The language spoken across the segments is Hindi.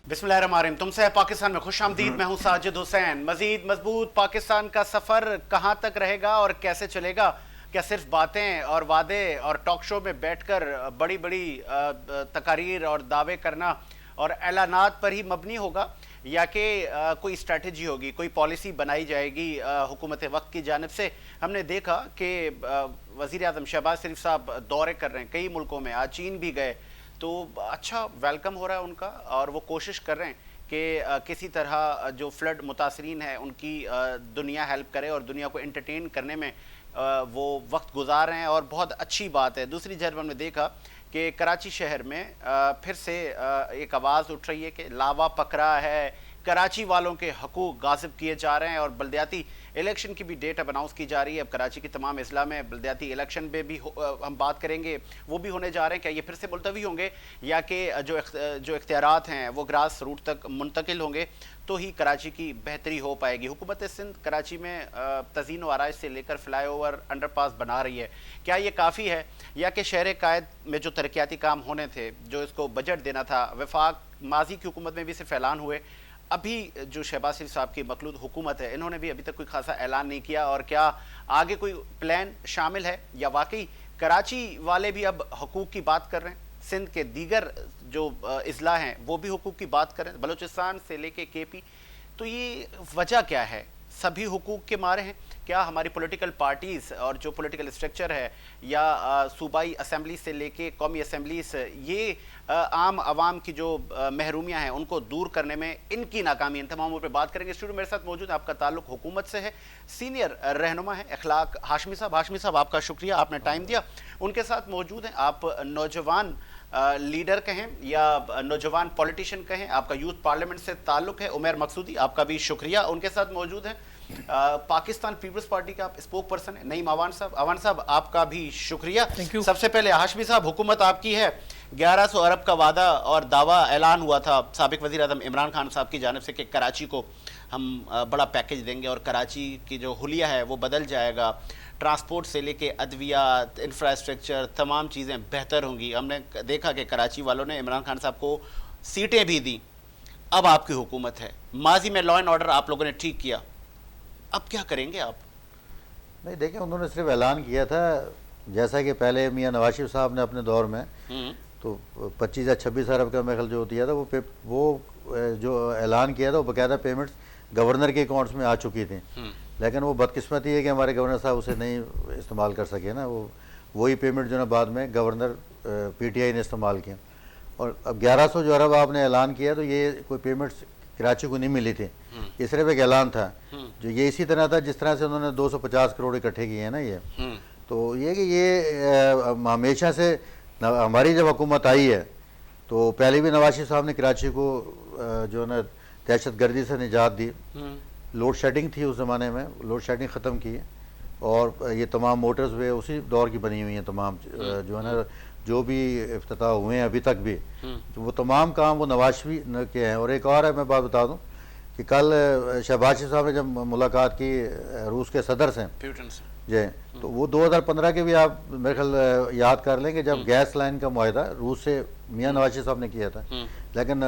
बिस्मिल्लाहिर्रहमानिर्रहीम। तुमसे है पाकिस्तान में खुश आमदीद। मैं हूं साजिद हुसैन। मजीद मजबूत पाकिस्तान का सफ़र कहां तक रहेगा और कैसे चलेगा? क्या सिर्फ बातें और वादे और टॉक शो में बैठकर बड़ी बड़ी तकारीर और दावे करना और ऐलानात पर ही मबनी होगा, या कि कोई स्ट्रैटेजी होगी, कोई पॉलिसी बनाई जाएगी हुकूमत वक्त की जानिब से? हमने देखा कि वज़ीर आज़म शहबाज शरीफ साहब दौरे कर रहे हैं कई मुल्कों में, आज चीन भी गए, तो अच्छा वेलकम हो रहा है उनका, और वो कोशिश कर रहे हैं कि किसी तरह जो फ्लड मुतासरीन है उनकी दुनिया हेल्प करे और दुनिया को एंटरटेन करने में वो वक्त गुजार रहे हैं, और बहुत अच्छी बात है। दूसरी तरफ हमने देखा कि कराची शहर में फिर से एक आवाज़ उठ रही है कि लावा पकड़ा है, कराची वालों के हकूक़ गासिब किए जा रहे हैं, और बल्दियाती इलेक्शन की भी डेट अब अनाउंस की जा रही है। अब कराची की तमाम अजला में बल्दियाती इलेक्शन में भी हम बात करेंगे, वो भी होने जा रहे हैं। क्या ये फिर से मुलतवी होंगे, या कि जो इख्तियारात हैं वो ग्रास रूट तक मुंतकिल होंगे, तो ही कराची की बेहतरी हो पाएगी। हुकूमत सिंध कराची में तज़ीन व आराइश से लेकर फ्लाईओवर, अंडरपास बना रही है। क्या ये काफ़ी है, या कि शहर कायद में जो तरक्याती काम होने थे, जो इसको बजट देना था, वफाक माजी की हुकूमत में भी सिर्फ ऐलान हुए, अभी जो शहबाज शरीफ साहब की मखलूद हुकूमत है इन्होंने भी अभी तक कोई खासा ऐलान नहीं किया? और क्या आगे कोई प्लान शामिल है, या वाकई कराची वाले भी अब हकूक़ की बात कर रहे हैं, सिंध के दीगर जो अजला हैं वो भी हकूक़ की बात कर रहे हैं, बलूचिस्तान से लेके केपी? तो ये वजह क्या है? सभी हुकूक़ के मारे हैं क्या? हमारी पॉलिटिकल पार्टीज़ और जो पॉलिटिकल स्ट्रक्चर है, या सूबाई असम्बली से लेके कौमी असम्बलीस, ये आम आवाम की जो महरूमियाँ हैं उनको दूर करने में इनकी नाकामी, इन तमामों पर बात करेंगे। स्टूडियो मेरे साथ मौजूद है, आपका ताल्लुक हुकूमत से है, सीनियर रहनुमा है अखलाक हाशमी साहब। हाशमी साहब, आपका शुक्रिया, आपने टाइम दिया। उनके साथ मौजूद हैं, आप नौजवान लीडर कहें या नौजवान पॉलिटिशियन कहें, आपका यूथ पार्लियामेंट से ताल्लुक है, उमर मकसूदी, आपका भी शुक्रिया। उनके साथ मौजूद हैं पाकिस्तान पीपल्स पार्टी का आप स्पोक पर्सन है नईम अवान साहब। अवान साहब, आपका भी शुक्रिया। सबसे पहले हाशमी साहब, हुकूमत आपकी है, 1100 अरब का वादा और दावा ऐलान हुआ था साबिक वज़ीर आज़म इमरान खान साहब की जानिब से कि कराची को हम बड़ा पैकेज देंगे और कराची की जो हुलिया है वो बदल जाएगा, ट्रांसपोर्ट से लेके अद्वियात, इंफ्रास्ट्रक्चर, तमाम चीज़ें बेहतर होंगी। हमने देखा कि कराची वालों ने इमरान खान साहब को सीटें भी दी। अब आपकी हुकूमत है, माजी में लॉ एंड ऑर्डर आप लोगों ने ठीक किया, अब क्या करेंगे आप? नहीं, देखिए, उन्होंने सिर्फ ऐलान किया था, जैसा कि पहले मियां नवाज शरीफ साहब ने अपने दौर में तो 25 या 26 अरब का मेखल जो दिया था, वो जो ऐलान किया था वो बाकायदा पेमेंट्स गवर्नर के अकाउंट्स में आ चुकी थी। लेकिन वो बदकिस्मती है कि हमारे गवर्नर साहब उसे नहीं इस्तेमाल कर सके ना, वही पेमेंट जो ना बाद में गवर्नर PTI ने इस्तेमाल किया। और अब 1100 जो अरब आपने ऐलान किया, तो ये कोई पेमेंट्स कराची को नहीं मिली थी, ये सिर्फ एक ऐलान था। जो ये इसी तरह था जिस तरह से उन्होंने 250 करोड़ इकट्ठे किए हैं ना, ये तो ये कि ये हमेशा से हमारी जब हुकूमत आई है तो पहले भी नवाज शरीफ साहब ने कराची को जो है ना दहशत गर्दी से निजात दी। लोड शेडिंग थी उस ज़माने में, लोड शेडिंग ख़त्म की, और ये तमाम मोटर्स वे उसी दौर की बनी हुई हैं, तमाम जो है ना जो भी इफ्तिताह हुए हैं अभी तक भी, तो वो तमाम काम वो नवाज शरीफ के हैं। और एक और है, मैं बात बता दूं कि कल शहबाज शरीफ साहब ने जब मुलाकात की रूस के सदर से जी, तो वो 2015 के भी आप मेरे ख्याल याद कर लें कि जब गैस लाइन का मुआहदा रूस से मियां नवाज शरीफ साहब ने किया था, लेकिन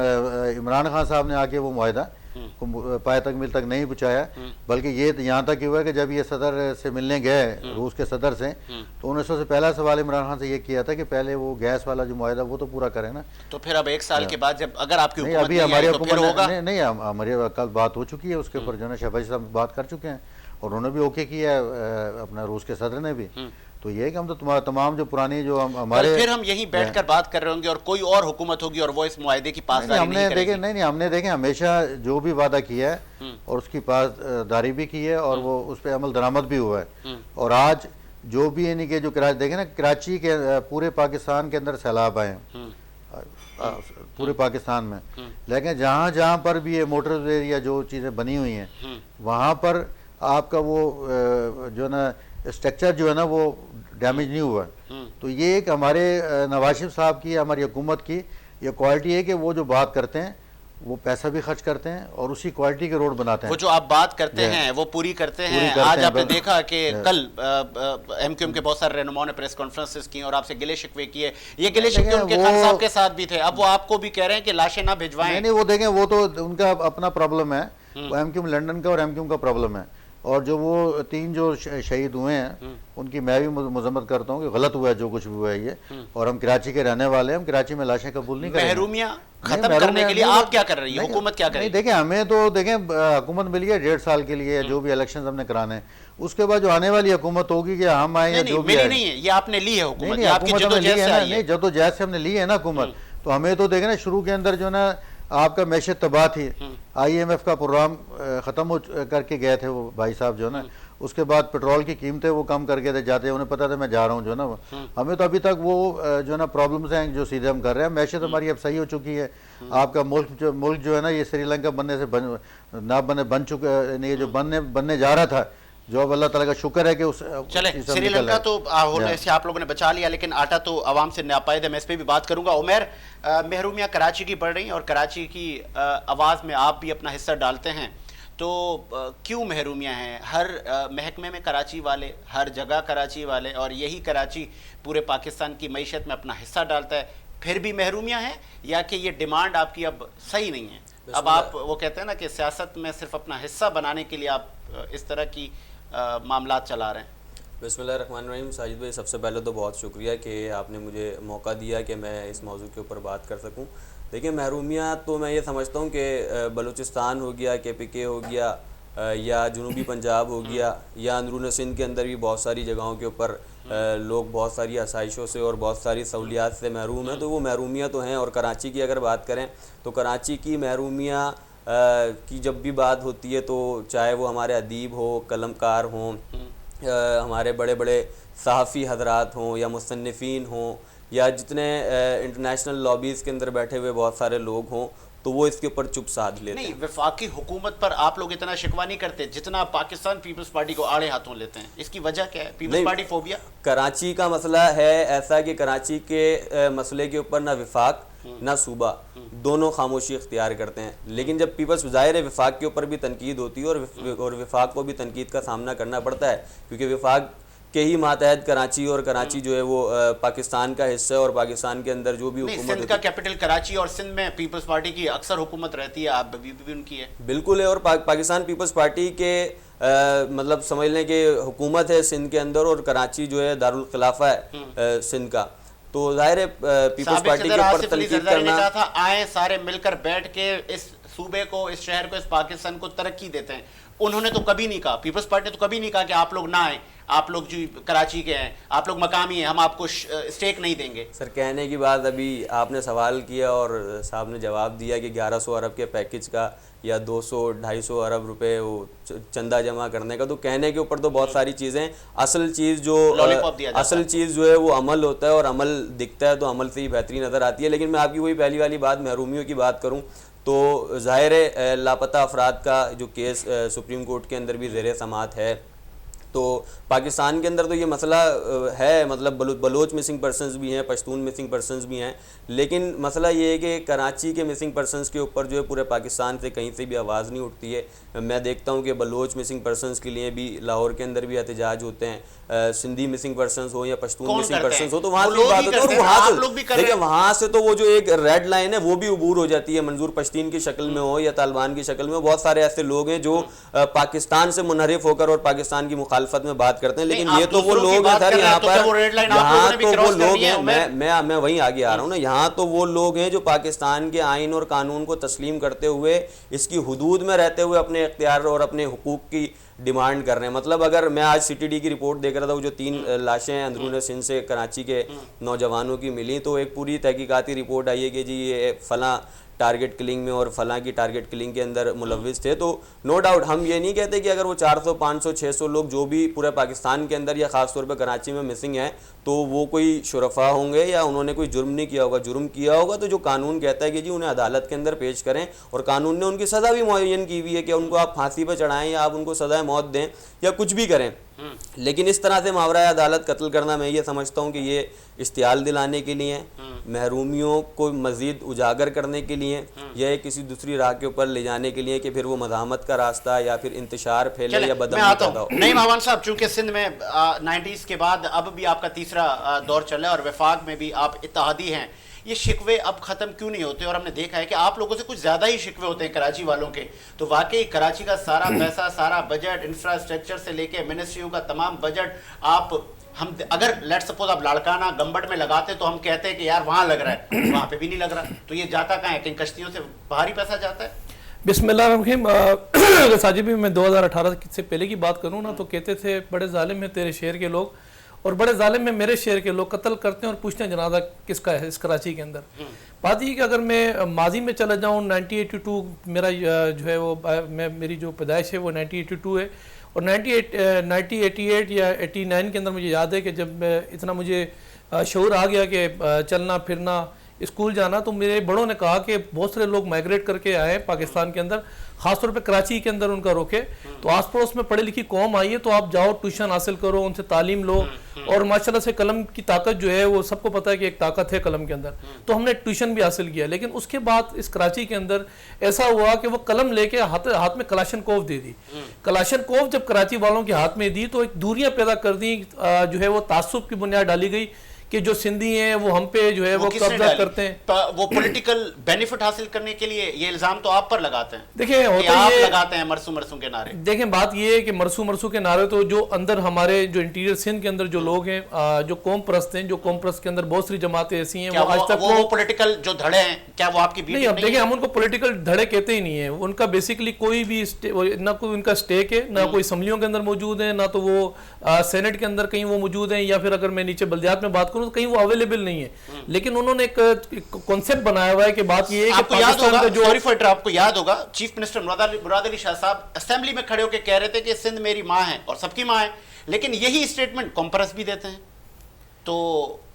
इमरान खान साहब ने आके वो मुआहदा को पाए तक मिल तक नहीं पहुँचाया, बल्कि ये यहाँ तक हुआ कि जब ये सदर से मिलने गए रूस के सदर से, तो उन्होंने सबसे पहला सवाल इमरान खान से ये किया था कि पहले वो गैस वाला जो मुआहदा वो तो पूरा करें ना। तो फिर अब एक साल के बाद जब अगर आपकी नहीं, अभी हमारी हुकूमत नहीं, हमारी कल बात हो चुकी है उसके ऊपर, जो है ना शहबाज साहब बात कर चुके हैं और उन्होंने भी ओके किया है, अपना रूस के सदर ने भी। तो ये कि हम तो तमाम जो पुरानी जो हमारे, फिर हम यहीं बैठकर बात कर रहे होंगे और कोई और हुकूमत होगी और वो इस मुआहदे की पासदारी नहीं करेगी। नहीं, हमने देखे हमेशा जो भी वादा किया है और उसकी पासदारी भी की है, और वो उस पर अमल दरामद भी हुआ है। और आज जो भी यानी कि जो कराची देखे ना, कराची के पूरे पाकिस्तान के अंदर सैलाब आए हैं, पूरे पाकिस्तान में, लेकिन जहाँ जहाँ पर भी ये मोटरवे या जो चीज़ें बनी हुई हैं वहाँ पर आपका वो जो ना स्ट्रक्चर जो है ना वो डैमेज नहीं हुआ। तो ये एक हमारे नवाज शरीफ साहब की, हमारी हुकूमत की ये क्वालिटी है कि वो जो बात करते हैं वो पैसा भी खर्च करते हैं और उसी क्वालिटी के रोड बनाते हैं। वो जो आप बात करते हैं वो पूरी करते हैं। आज आपने देखा कि कल एमक्यूएम के बहुत सारे रहनुमाओं ने प्रेस कॉन्फ्रेंसेस की और आपसे गिले शिकवे किए। ये गिले शिकवे उनके खान साहब के साथ भी थे, अब वो आपको भी कह रहे हैं कि लाशें ना भिजवाएं। नहीं, वो देखें, वो तो उनका अपना प्रॉब्लम है, वो एमक्यूएम लंदन का और एमक्यूएम का प्रॉब्लम है। और जो वो 3 जो शहीद हुए हैं उनकी मैं भी मजम्मत करता हूँ कि गलत हुआ है जो कुछ भी हुआ है ये। और हम कराची के रहने वाले हैं, हम कराची में लाशें कबूल नहीं करेंगे। महरूमिया खत्म करने के लिए आप क्या कर रही है, हुकूमत क्या कर रही है? देखें, हमें तो देखें हुकूमत मिली है 1.5 साल के लिए, जो भी इलेक्शन हमने कराने हैं, उसके बाद जो आने वाली हुकूमत होगी कि हम आए या जो भी है, नहीं है, ये आपने ली है हुकूमत, नहीं, आपकी जदोजहद से आई है। नहीं, जदोजहद से हमने ली है ना हुकूमत। तो हमें तो देखें ना, शुरू के अंदर जो ना आपका मैशत तबाह थी, IMF का प्रोग्राम ख़त्म हो करके गए थे वो भाई साहब जो ना, उसके बाद पेट्रोल की कीमतें वो कम करके थे जाते, उन्हें पता था मैं जा रहा हूँ जो ना। हमें तो अभी तक वो जो ना प्रॉब्लम्स हैं जो सीधे हम कर रहे हैं। मैशत हमारी अब सही हो चुकी है। आपका मुल्क जो है ना, ये श्रीलंका बनने से बन चुका नहीं, जो बनने जा रहा था, जो अब अल्लाह ताला का शुक्र है कि उस चले श्रीलंका तो होने से आप लोगों ने बचा लिया, लेकिन आटा तो आवाम से नापायद है। मैं इस पर भी बात करूंगा। उमर, महरूमिया कराची की बढ़ रही हैं और कराची की आवाज़ में आप भी अपना हिस्सा डालते हैं, तो क्यों महरूमिया हैं? हर महकमे में कराची वाले, हर जगह कराची वाले, और यही कराची पूरे पाकिस्तान की मईशत में अपना हिस्सा डालता है, फिर भी महरूमिया हैं? या कि ये डिमांड आपकी अब सही नहीं है? अब आप वो कहते हैं ना कि सियासत में सिर्फ अपना हिस्सा बनाने के लिए आप इस तरह की मामलात चला रहे हैं। बिस्मिल्लाहिर्रहमानिर्रहीम। साजिद भाई, सबसे पहले तो बहुत शुक्रिया कि आपने मुझे मौका दिया कि मैं इस मौजू के ऊपर बात कर सकूं। देखिए, महरूमिया तो मैं ये समझता हूं कि बलूचिस्तान हो गया, KPK हो गया, या जनूबी पंजाब हो गया, या अंदरून सिंध के अंदर भी बहुत सारी जगहों के ऊपर लोग बहुत सारी आसाइशों से और बहुत सारी सहूलियात से महरूम हैं, तो वो महरूमिया तो हैं। और कराची की अगर बात करें तो कराची की महरूमिया की जब भी बात होती है, तो चाहे वो हमारे अदीब हो, कलमकार हों, हमारे बड़े बड़े सहाफ़ी हजरात हों, या मुसन्निफ़ीन हों, या जितने इंटरनेशनल लॉबीज़ के अंदर बैठे हुए बहुत सारे लोग हों, तो वो इसके ऊपर चुप साध लेते हैं। नहीं, वफाकी हुकूमत पर आप लोग इतना शिकवा नहीं करते जितना पाकिस्तान पीपल्स पार्टी को आड़े हाथों लेते हैं। इसकी वजह क्या है? Peoples party phobia? कराची का मसला है ऐसा कि कराची के मसले के ऊपर ना विफाक ना सूबा दोनों खामोशी इख्तियार करते हैं। लेकिन जब पीपल्स, ज़ाहिर है विफाक के ऊपर भी तनकीद होती है और विफाक को भी तनकीद का सामना करना पड़ता है, क्योंकि विफाक के ही मातहत कराची, और कराची जो है वो पाकिस्तान का हिस्सा है, और पाकिस्तान के अंदर जो भी हुकूमत, सिंध का कैपिटल कराची और सिंध में पीपल्स पार्टी की अक्सर हुकूमत रहती है, आप भी उनकी है। बिल्कुल है। और पाकिस्तान पीपल्स पार्टी के मतलब समझ लें कि हुकूमत है सिंध के अंदर, और कराची जो है दारुल खिलाफा है सिंध का। तो जाहिर है पीपल्स पार्टी के ऊपर तनकीद करना। कहा था आए सारे मिलकर बैठ के इस सूबे को, इस शहर को, इस पाकिस्तान को तरक्की देते हैं। उन्होंने तो कभी नहीं कहा, पीपल्स पार्टी तो कभी नहीं कहा कि आप लोग ना आए, आप लोग जो कराची के हैं, आप लोग मकामी हैं, हम आपको स्टेक नहीं देंगे। सर, कहने की बात, अभी आपने सवाल किया और साहब ने जवाब दिया कि 1100 अरब के पैकेज का या 200-250 अरब रुपए वो चंदा जमा करने का, तो कहने के ऊपर तो बहुत सारी चीज़ें, असल चीज़ जो है वो अमल होता है, और अमल दिखता है तो अमल से ही बेहतरी नज़र आती है। लेकिन मैं आपकी वही पहली वाली बात, महरूमियों की बात करूँ तो ज़ाहिर है लापता अफराद का जो केस सुप्रीम कोर्ट के अंदर भी ज़ेर समाअत है, तो पाकिस्तान के अंदर तो ये मसला है, मतलब बलोच मिसिंग पर्सनस भी हैं, पश्तून मिसिंग पर्सनस भी हैं। लेकिन मसला ये है कि कराची के मिसिंग पर्सनस के ऊपर जो है पूरे पाकिस्तान से कहीं से भी आवाज़ नहीं उठती है। मैं देखता हूँ कि बलोच मिसिंग पर्सनस के लिए भी लाहौर के अंदर भी एहतजाज होते हैं, सिंधी मिसिंग पर्सनस हो या पश्तून मिसिंग पर्सनस हो, तो वहाँ की बात होती है। और वहाँ से देखिए, वहाँ से तो वो जो एक रेड लाइन है वो भी अबूर हो जाती है, मंजूर पश्तीन की शक्ल में हो या तालिबान की शक्ल में। बहुत सारे ऐसे लोग हैं जो पाकिस्तान से मुनहरिफ होकर और पाकिस्तान की मुखालफत में बात करते हैं, लेकिन ये तो वो लोग हैं सर, यहाँ पर, यहाँ तो वो लोग हैं, मैं वहीं आगे आ रहा हूँ ना, यहाँ तो वो लोग हैं जो पाकिस्तान के आइन और कानून को तस्लीम करते हुए, इसकी हुदूद में रहते हुए अपने इख्तियार और अपने हुकूक की डिमांड कर रहे हैं। मतलब अगर मैं आज CTD की रिपोर्ट देख रहा था, वो जो 3 लाशें हैं अंदरून सिंध से कराची के नौजवानों की मिली, तो एक पूरी तहकीकाती रिपोर्ट आई है कि जी ये फलां टारगेट किलिंग में और फलां की टारगेट किलिंग के अंदर मुलव्विस थे। तो नो डाउट हम ये नहीं कहते कि अगर वो 400, 500, 600 लोग जो भी पूरे पाकिस्तान के अंदर या ख़ास तौर पर कराची में मिसिंग हैं, तो वो कोई शुरफा होंगे या उन्होंने कोई जुर्म नहीं किया होगा। जुर्म किया होगा तो जो कानून कहता है कि जी उन्हें अदालत के अंदर पेश करें, और कानून ने उनकी सज़ा भी मुअय्यन की हुई है कि उनको आप फांसी पर चढ़ाएं या आप उनको सज़ाए मौत दें या कुछ भी करें। लेकिन इस तरह से मावरा अदालत कत्ल करना, मैं ये समझता हूँ कि ये इश्तियाल दिलाने के लिए, महरूमियों को मज़ीद उजागर करने के लिए, या किसी दूसरी राह के ऊपर ले जाने के लिए कि फिर वो मज़ाहमत का रास्ता या फिर इंतशार फैले या बदअमनी पैदा हो। नहीं मावान साहब, चूंकि सिंध में 90s के बाद अब भी आपका तीसरा दौर चल रहा है और वफाक में भी आप इत्तेहादी हैं, ये शिकवे अब ख़त्म क्यों नहीं होते? और हमने देखा है कि आप लोगों से कुछ ज़्यादा ही शिकवे होते हैं कराची वालों के। तो वाकई कराची का सारा पैसा, सारा बजट, इंफ्रास्ट्रक्चर से लेके मिनिस्ट्रियों का तमाम बजट, हम अगर लेट्स सपोज आप लाड़काना गंबट में लगाते तो हम कहते हैं कि यार वहाँ लग रहा है, वहाँ पे भी नहीं लग रहा, तो ये जाता कहाँ है? कहीं कश्तियों से बाहरी पैसा जाता है? बिस्मिल्लाहिर्रहमानिर्रहीम। अगर साजिद भी मैं 2018 से पहले की बात करूँ ना, तो कहते थे बड़े जालिम है तेरे शहर के लोग, और बड़े जालिम में मेरे शहर के लोग, कत्ल करते हैं और पूछते हैं जनाजा किसका है इस कराची के अंदर। बात ये कि अगर मैं माजी में चला जाऊँ, 1982 मेरा जो है वो मेरी जो पैदाइश है वो 1982 है, और 1988 या 89 के अंदर मुझे याद है कि जब इतना मुझे शऊर आ गया कि चलना फिरना, स्कूल जाना, तो मेरे बड़ों ने कहा कि बहुत सारे लोग माइग्रेट करके आए पाकिस्तान के अंदर, खासतौर पे कराची के अंदर उनका रोके, तो आस पड़ोस में पढ़ी लिखी कौम आई है, तो आप जाओ ट्यूशन हासिल करो, उनसे तालीम लो, और माशाल्लाह से कलम की ताकत जो है वो सबको पता है कि एक ताकत है कलम के अंदर, तो हमने ट्यूशन भी हासिल किया। लेकिन उसके बाद इस कराची के अंदर ऐसा हुआ कि वो कलम लेके हाथ में कलाशनकोव दे दी। कलाशनकोव जब कराची वालों के हाथ में दी तो एक दूरियां पैदा कर दी, जो है वो तासुब की बुनियाद डाली गई कि जो सिंधी हैं वो हम पे जो है वो कब्जा करते हैं, वो पॉलिटिकल बेनिफिट हासिल करने के लिए। ये इल्जाम तो आप पर लगाते हैं। देखिए आप लगाते हैं मरसू मरसू के नारे। देखें बात ये है कि मरसू मरसू के नारे तो जो अंदर हमारे जो इंटीरियर सिंध के अंदर जो लोग हैं, जो कौम परस्त हैं, जो कौम परस्त के अंदर बहुत सारी जमातें ऐसी हैं, वो आज तक वो पॉलिटिकल जो धड़े हैं, क्या वो आपकी नहीं? अब देखिए हम उनको पॉलिटिकल धड़े कहते ही नहीं है, उनका बेसिकली कोई भी ना कोई उनका स्टेक है, ना कोई असम्बलियों के अंदर मौजूद है, ना तो वो सेनेट के अंदर कहीं वो मौजूद है, या फिर अगर मैं नीचे बल्दियात में बात करूँ तो कहीं वो अवेलेबल नहीं है। लेकिन उन्होंने एक कॉन्सेप्ट बनाया हुआ है कि बात ये है कि पाकिस्तान का जो, सॉरी फॉर इंटरप्ट, आपको याद होगा चीफ मिनिस्टर मुराद अली शाह साहब असेंबली में खड़े होकर कह रहे थे कि सिंध मेरी माँ है और सबकी माँ है, लेकिन यही स्टेटमेंट कॉम्प्रेस भी देते हैं। तो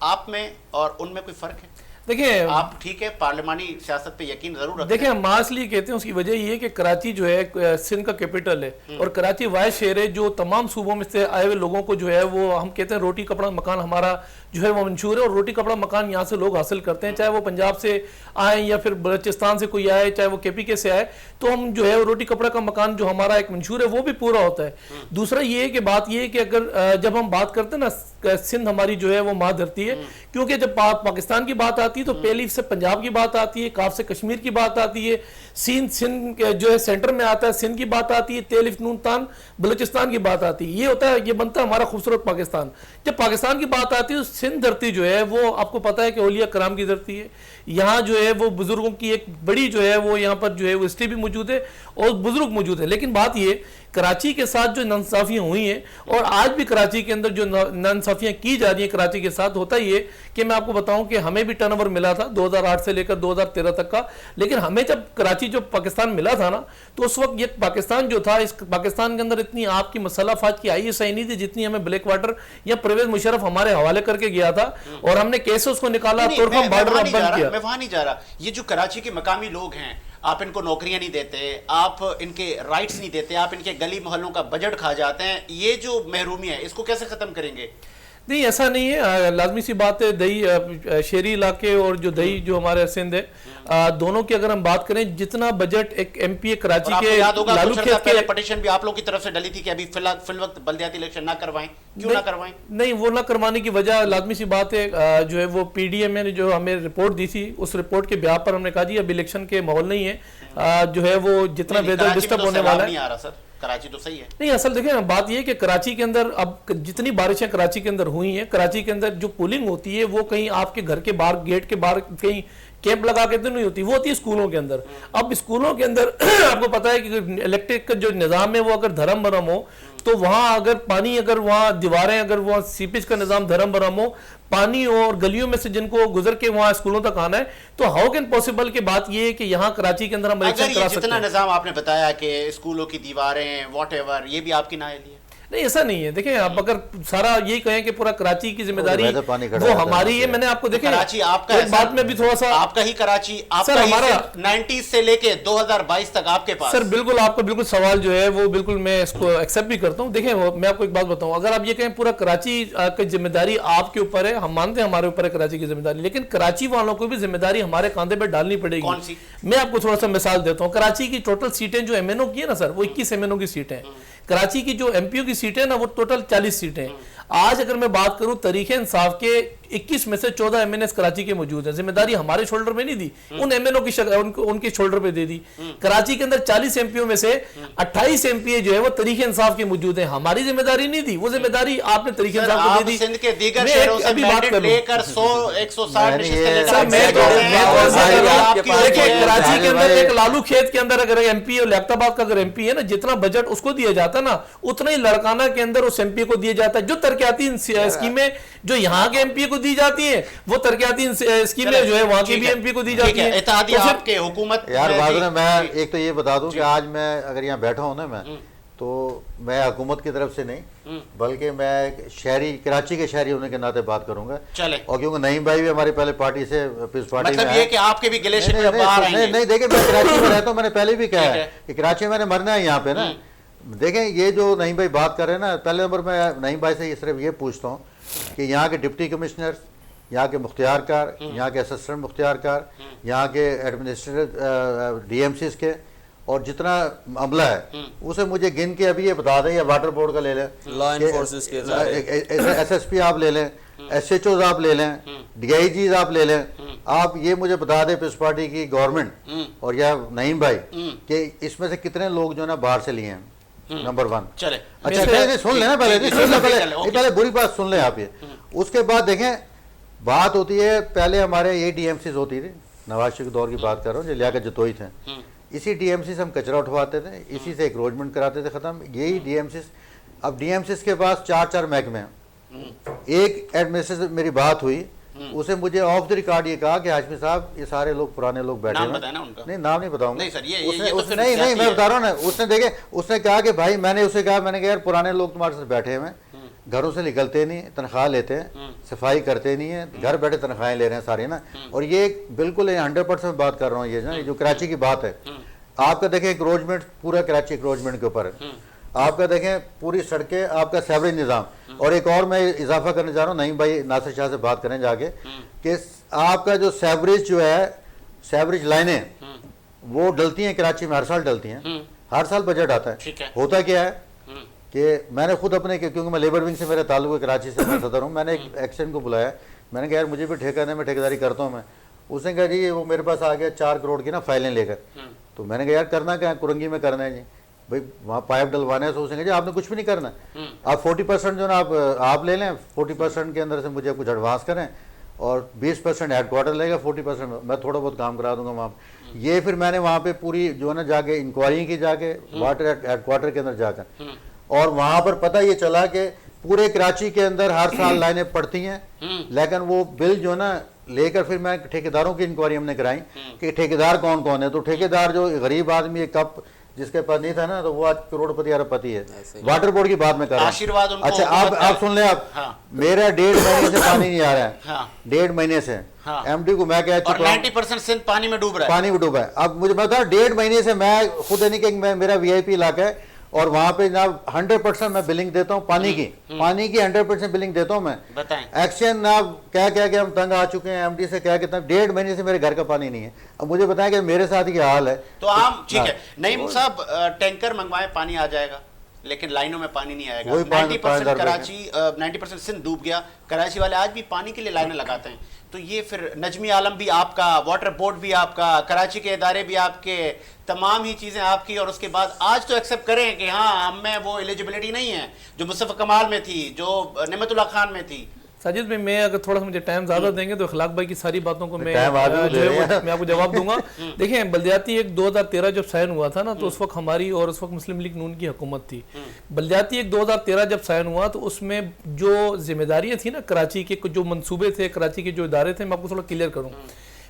आप में और उनमें कोई फर्क है? देखिए आप ठीक है पार्लिमानी सियासत पे यकीन जरूर रखते हैं। देखिए हम माँ इसलिए कहते हैं, उसकी वजह ये है कि कराची जो है सिंध का कैपिटल है, और कराची वाहिद शहर है जो तमाम सूबों में से आए हुए लोगों को जो है वो हम कहते हैं रोटी कपड़ा मकान हमारा जो है वो मंशूर है, और रोटी कपड़ा मकान यहाँ से लोग हासिल करते हैं, चाहे वो पंजाब से आए या फिर बलूचिस्तान से कोई आए, चाहे वो KPK से आए, तो हम जो है रोटी कपड़ा का मकान जो हमारा एक मंशूर है वो भी पूरा होता है। दूसरा ये है कि बात ये है कि अगर जब हम बात करते हैं ना, सिंध हमारी जो है वो माँ धरती है, क्योंकि जब पाकिस्तान की बात आती है तो पहली से पंजाब की बात आती है, काफ से कश्मीर की बात आती है, सिंध जो है सेंटर में आता है, सिंध की बात आती है, तेलिफ नून तान बलूचिस्तान की बात आती है, ये होता है, ये बनता है हमारा खूबसूरत पाकिस्तान। जब पाकिस्तान की बात आती है तो सिंध धरती जो है वो आपको पता है कि औलिया कराम की धरती है, यहाँ जो है वो बुजुर्गों की एक बड़ी जो है वो यहाँ पर जो है वो हिस्ट्री भी मौजूद है और बुजुर्ग मौजूद है। लेकिन बात ये कराची के साथ जो नाइंसाफियाँ हुई हैं, और आज भी कराची के अंदर जो नाइंसाफियाँ की जा रही हैं कराची के साथ, होता ये कि मैं आपको बताऊं कि हमें भी टर्नओवर मिला था 2008 से लेकर 2013 तक का, लेकिन हमें जब कराची जो पाकिस्तान मिला था ना, तो उस वक्त ये पाकिस्तान जो था, इस पाकिस्तान के अंदर इतनी आपकी मसला फाज की ISI नहीं थी जितनी हमें ब्लैक वाटर या परवेज मुशर्रफ हमारे हवाले करके गया था, और हमने कैसे उसको निकाला, तोरखम बॉर्डर बंद किया। मैं वहां नहीं जा रहा, ये जो कराची के मकामी लोग हैं, आप इनको नौकरियां नहीं देते, आप इनके राइट्स नहीं देते, आप इनके गली मोहल्लों का बजट खा जाते हैं, ये जो महरूमी है इसको कैसे खत्म करेंगे? नहीं ऐसा नहीं है, लाजमी सी बात है, दही शहरी इलाके और जो दही जो हमारे सिंध है, दोनों की अगर हम बात करें, जितना बजट एक MP कराची के याद होगा पहले पटिशन भी आप लोग की तरफ से डली थी कि अभी फिल वक्त बल्दियाती इलेक्शन ना करवाएं, क्यों ना करवाएं? नहीं, वो ना करवाने की वजह लाजमी सी बात है, जो है वो PDM ने जो हमें रिपोर्ट दी थी, उस रिपोर्ट के ब्याह पर हमने कहा जी अब इलेक्शन के माहौल नहीं है, जो है वो जितना वेदर डिस्टर्ब होने वाला है। कराची तो सही है। नहीं असल देखिए ना, बात ये है कि कराची के अंदर अब जितनी बारिशें कराची के अंदर हुई हैं, कराची के अंदर जो पुलिंग होती है वो कहीं आपके घर के बाहर, गेट के बाहर कहीं कैंप लगा के तो नहीं होती, वो होती है स्कूलों के अंदर। अब स्कूलों के अंदर आपको पता है कि इलेक्ट्रिक का जो निज़ाम है वो अगर धर्म भरम हो, तो वहाँ अगर पानी, अगर वहाँ दीवारें, अगर वहाँ सीपेज का निज़ाम धर्म भरम हो, पानी हो, और गलियों में से जिनको गुजर के वहाँ स्कूलों तक आना है, तो हाउ कैन पॉसिबल की बात ये है कि यहाँ कराची के अंदर हम इलेक्शन करा सकते हैं। जितना निज़ाम आपने बताया कि स्कूलों की दीवारें व्हाटएवर, ये भी आपकी नाअहली है? नहीं ऐसा नहीं है। देखिए आप अगर सारा यही कहें कि पूरा कराची की जिम्मेदारी पानी वो हमारी है, मैंने आपको देखे कराची आपका एक बात में भी थोड़ा सा आपका ही कराची आपका ही हमारा 90 से लेके 2022 तक आपके पास। सर बिल्कुल आपका बिल्कुल सवाल जो है वो बिल्कुल मैं इसको एक्सेप्ट भी करता हूँ। देखें मैं आपको एक बात बताऊं, अगर आप ये कहें पूरा कराची की जिम्मेदारी आपके ऊपर है, हम मानते हैं हमारे ऊपर है कराची की जिम्मेदारी, लेकिन कराची वालों को भी जिम्मेदारी हमारे कांधे पर डालनी पड़ेगी। कौन सी? मैं आपको थोड़ा सा मिसाल देता हूँ। कराची की टोटल सीटें जो एमएनओ की है ना सर, वो 21 एमएनओ की सीटें हैं। कराची की जो एमपीओ की सीटें हैं ना, वो टोटल 40 सीटें हैं। आज अगर मैं बात करूं तरीके इंसाफ के 21 में से 14 एमएनएस कराची के मौजूद हैं। जिम्मेदारी हमारे शोल्डर में नहीं दी, उन एमएनओ की उनके शोल्डर पे दे दी। कराची के अंदर 40 एमपीओ में से 28 एमपीए जो है वो तरीके इंसाफ के मौजूद हैं। हमारी जिम्मेदारी नहीं दी, वो जिम्मेदारी आपने तरीके इंसाफ को दे दी। सिंध के दीगर शहरों से मैंडेट लेकर 100 160 कराची के अंदर एक लालू खेत के अंदर अगर एमपी और लियाकताबाद का अगर एमपी है ना, जितना बजट उसको दिया जाता ना, उतना ही लड़काना के अंदर उस एमपी को दिया जाता है। जो तरक्याती स्कीमें जो यहाँ के एमपी को दी जाती है, वो तरक्याती स्कीमें जो है वहां के भी एमपी को दी जाती है। आपके हुकूमत यार बात मैं एक तो ये बता दूं कि आज मैं अगर यहाँ बैठा हूं ना, मैं तो मैं हुकूमत की तरफ से नहीं बल्कि मैं शहरी कराची के शहरी होने के नाते बात करूंगा। चले। और क्योंकि नईम भाई भी हमारी पहले पार्टी से पीस पार्टी मतलब में ये कि आपके भी गिले शिकवे बाहर आएंगे। नहीं देखिए मैं कराची में रहता हूँ, मैंने पहले भी कहा है कि कराची में मैंने मरना है यहाँ पे ना। देखें ये जो नईम भाई बात कर रहे हैं ना, पहले नंबर मैं नईम भाई से सिर्फ ये पूछता हूँ कि यहाँ के डिप्टी कमिश्नर, यहाँ के मुख्तियारकार, यहाँ के असिस्टेंट मुख्तियारकार, यहाँ के एडमिनिस्ट्रेटिव डीएमसीज के और जितना अमला है उसे मुझे गिन के अभी ये बता दें, या वाटर बोर्ड का ले लें, लॉ एनफोर्सेस के एसएसपी आप ले लें, एसएचओज आप ले लें, डीआईजीज आप ले लें, आप ये मुझे बता दें पीस पार्टी की गवर्नमेंट और या नईम भाई कि इसमें से कितने लोग जो है ना बाहर से लिए हैं। नंबर 1। चले। अच्छा सुन लेना पहले बुरी बात सुन लें आप ये। उसके बाद देखें बात होती है, पहले हमारे ये डीएमसीज होती थी, नवाज शरीफ के दौर की बात कर रहा हूँ, जो लियाकत जतोई थे, इसी डीएमसी से हम कचरा उठवाते थे, इसी से एक्रोचमेंट कराते थे, खत्म। यही डीएमसी। अब डीएमसी के पास 4-4 महकमे हैं। एक एडमिनिस्ट्रेशन मेरी बात हुई, उसे मुझे ऑफ द रिकॉर्ड ये कहा कि हाशमी साहब ये सारे लोग पुराने लोग बैठे हैं। नहीं नाम नहीं बताऊंगा। नहीं सर, नहीं मैं बता रहा हूँ ना। उसने देखे, उसने कहा कि भाई मैंने कहा यार पुराने लोग तुम्हारे साथ बैठे हुए, घरों से निकलते नहीं, तनख्वाह लेते हैं, सफाई करते नहीं है, घर बैठे तनख्वाहें ले रहे हैं सारी ना। और ये बिल्कुल 100% बात कर रहा हूँ, ये जो कराची की बात है। आपका देखें इंक्रोचमेंट पूरा कराची इंक्रोचमेंट के ऊपर है। आपका देखें पूरी सड़कें, आपका सेवरेज निज़ाम। और एक और मैं इजाफा करने जा रहा हूँ, नईम भाई नासिर शाह से बात करें जाके कि आपका जो सेवरेज जो है, सेवरेज लाइनें वो डलती हैं कराची में, हर साल डलती हैं, हर साल बजट आता है। होता क्या है कि मैंने खुद अपने, क्योंकि मैं लेबर विंग से मेरा ताल्लुक है, कराची से मैं सदर हूँ, मैंने एक एक्शन को बुलाया, मैंने कहा यार मुझे भी ठेका दें, मैं ठेकेदारी करता हूँ मैं। उसने कहा जी वो मेरे पास आ गया 4 करोड़ की ना फाइलें लेकर। तो मैंने कहा यार करना क्या है, कुरंगी में करना है जी, भाई वहाँ पाइप डलवाने हैं। तो उसने कहा जी आपने कुछ भी नहीं करना, आप 40% जो ना आप ले लें, 40% के अंदर से मुझे कुछ एडवांस करें और 20% हेडक्वार्टर लेगा, 40% मैं थोड़ा बहुत काम करा दूंगा वहाँ। ये फिर मैंने वहाँ पे पूरी जो है ना जाके इंक्वायरी की, जाके वाटर हेडक्वार्टर के अंदर जाकर, और वहाँ पर पता ये चला कि पूरे कराची के अंदर हर साल लाइनें पड़ती हैं, लेकिन वो बिल जो ना लेकर फिर मैं ठेकेदारों की इंक्वायरी हमने कराई कि ठेकेदार कौन कौन है। तो ठेकेदार जो गरीब आदमी एक कप जिसके पास नहीं था ना, तो वो आज करोड़पति अरबपति है। वाटर बोर्ड की बात में कर रहा हूँ। अच्छा आप सुन लें, आप मेरा 1.5 महीने से पानी नहीं आ रहा है, 1.5 महीने से। एमडी को मैं कह चुका हूं 90% सिंध पानी में डूब रहा है, पानी में डूबा है। अब मुझे बताओ 1.5 महीने से मैं खुद नहीं कि मेरा वीआईपी इलाका है और वहां पे जनाब 100% मैं बिलिंग देता हूं पानी की 100% बिलिंग देता हूं मैं। बताएं एक्शन ना क्या क्या हम तंग आ चुके हैं एमडी से, क्या कहते हैं 1.5 महीने से मेरे घर का पानी नहीं है। अब मुझे बताएं कि मेरे साथ ये हाल है तो आम ठीक है। नईम साहब टैंकर मंगवाए पानी आ जाएगा, लेकिन लाइनों में पानी नहीं आएगा। 90% कराची 90% सिंध डूब गया। कराची वाले आज भी पानी के लिए लाइनें लगाते हैं। तो ये फिर नजमी आलम भी आपका, वाटर बोर्ड भी आपका, कराची के इदारे भी आपके, तमाम ही चीज़ें आपकी। और उसके बाद आज तो एक्सेप्ट करें कि हाँ हमें वो एलिजिबिलिटी नहीं है जो मुस्तफा कमाल में थी, जो नेमतुल्ला खान में थी। साजिद भाई मैं अगर थोड़ा सा मुझे टाइम ज़्यादा देंगे तो इखलाक भाई की सारी बातों को मैं आपको जवाब दूंगा। देखें बल्दियाती एक 2013 जब साइन हुआ था ना, तो उस वक्त हमारी और उस वक्त मुस्लिम लीग नून की हुकूमत थी। बल्दियाती एक 2013 जब साइन हुआ तो उसमें जो जिम्मेदारियाँ थी ना कराची के, जो मंसूबे थे कराची के जो इदारे थे, मैं आपको थोड़ा क्लियर करूँ।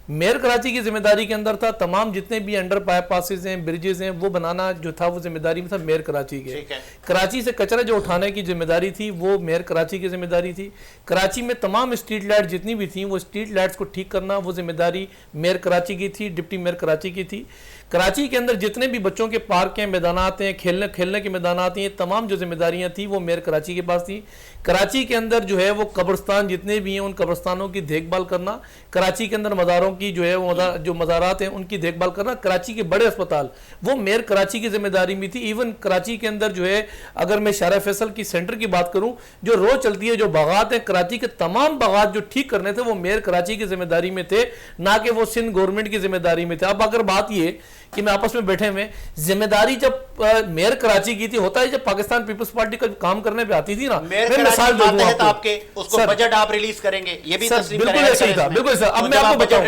मेयर कराची की जिम्मेदारी के अंदर था तमाम जितने भी अंडर पासेस हैं, ब्रिजेस हैं, वो बनाना जो था वो जिम्मेदारी में था मेयर कराची के। कराची से कचरा जो उठाने की जिम्मेदारी थी वो मेयर कराची की जिम्मेदारी थी। कराची में तमाम स्ट्रीट लाइट जितनी भी थी वो स्ट्रीट लाइट्स को ठीक करना वो जिम्मेदारी मेयर कराची की थी, डिप्टी मेयर कराची की थी। कराची के अंदर जितने भी बच्चों के पार्क हैं, मैदानात हैं, खेलने के मैदानात हैं, तमाम जो जिम्मेदारियां थी वो मेयर कराची के पास थी। कराची के अंदर जो है वो कब्रिस्तान जितने भी हैं उन कब्रिस्तानों की देखभाल करना, कराची के अंदर मज़ारों की जो है वो जो मज़ारात हैं उनकी देखभाल करना, कराची के बड़े अस्पताल वो मेयर कराची की जिम्मेदारी में थी। इवन कराची के अंदर जो है अगर मैं शारा फैसल की सेंटर की बात करूं, जो रोज चलती है जो बागात हैं, कराची के तमाम बागात जो ठीक करने थे वो मेयर कराची की जिम्मेदारी में थे, ना कि वो सिंध गवर्नमेंट की जिम्मेदारी में थे। अब अगर बात ये कि मैं आपस में बैठे हुए जिम्मेदारी जब मेयर कराची की थी, होता है जब पाकिस्तान पीपल्स पार्टी का काम करने पे आती थी ना, मैं मिसाल दे दूं आपके उसको बजट आप रिलीज करेंगे, ये भी बिल्कुल ऐसा ही था, बिल्कुल सर। अब मैं आपको बताऊं,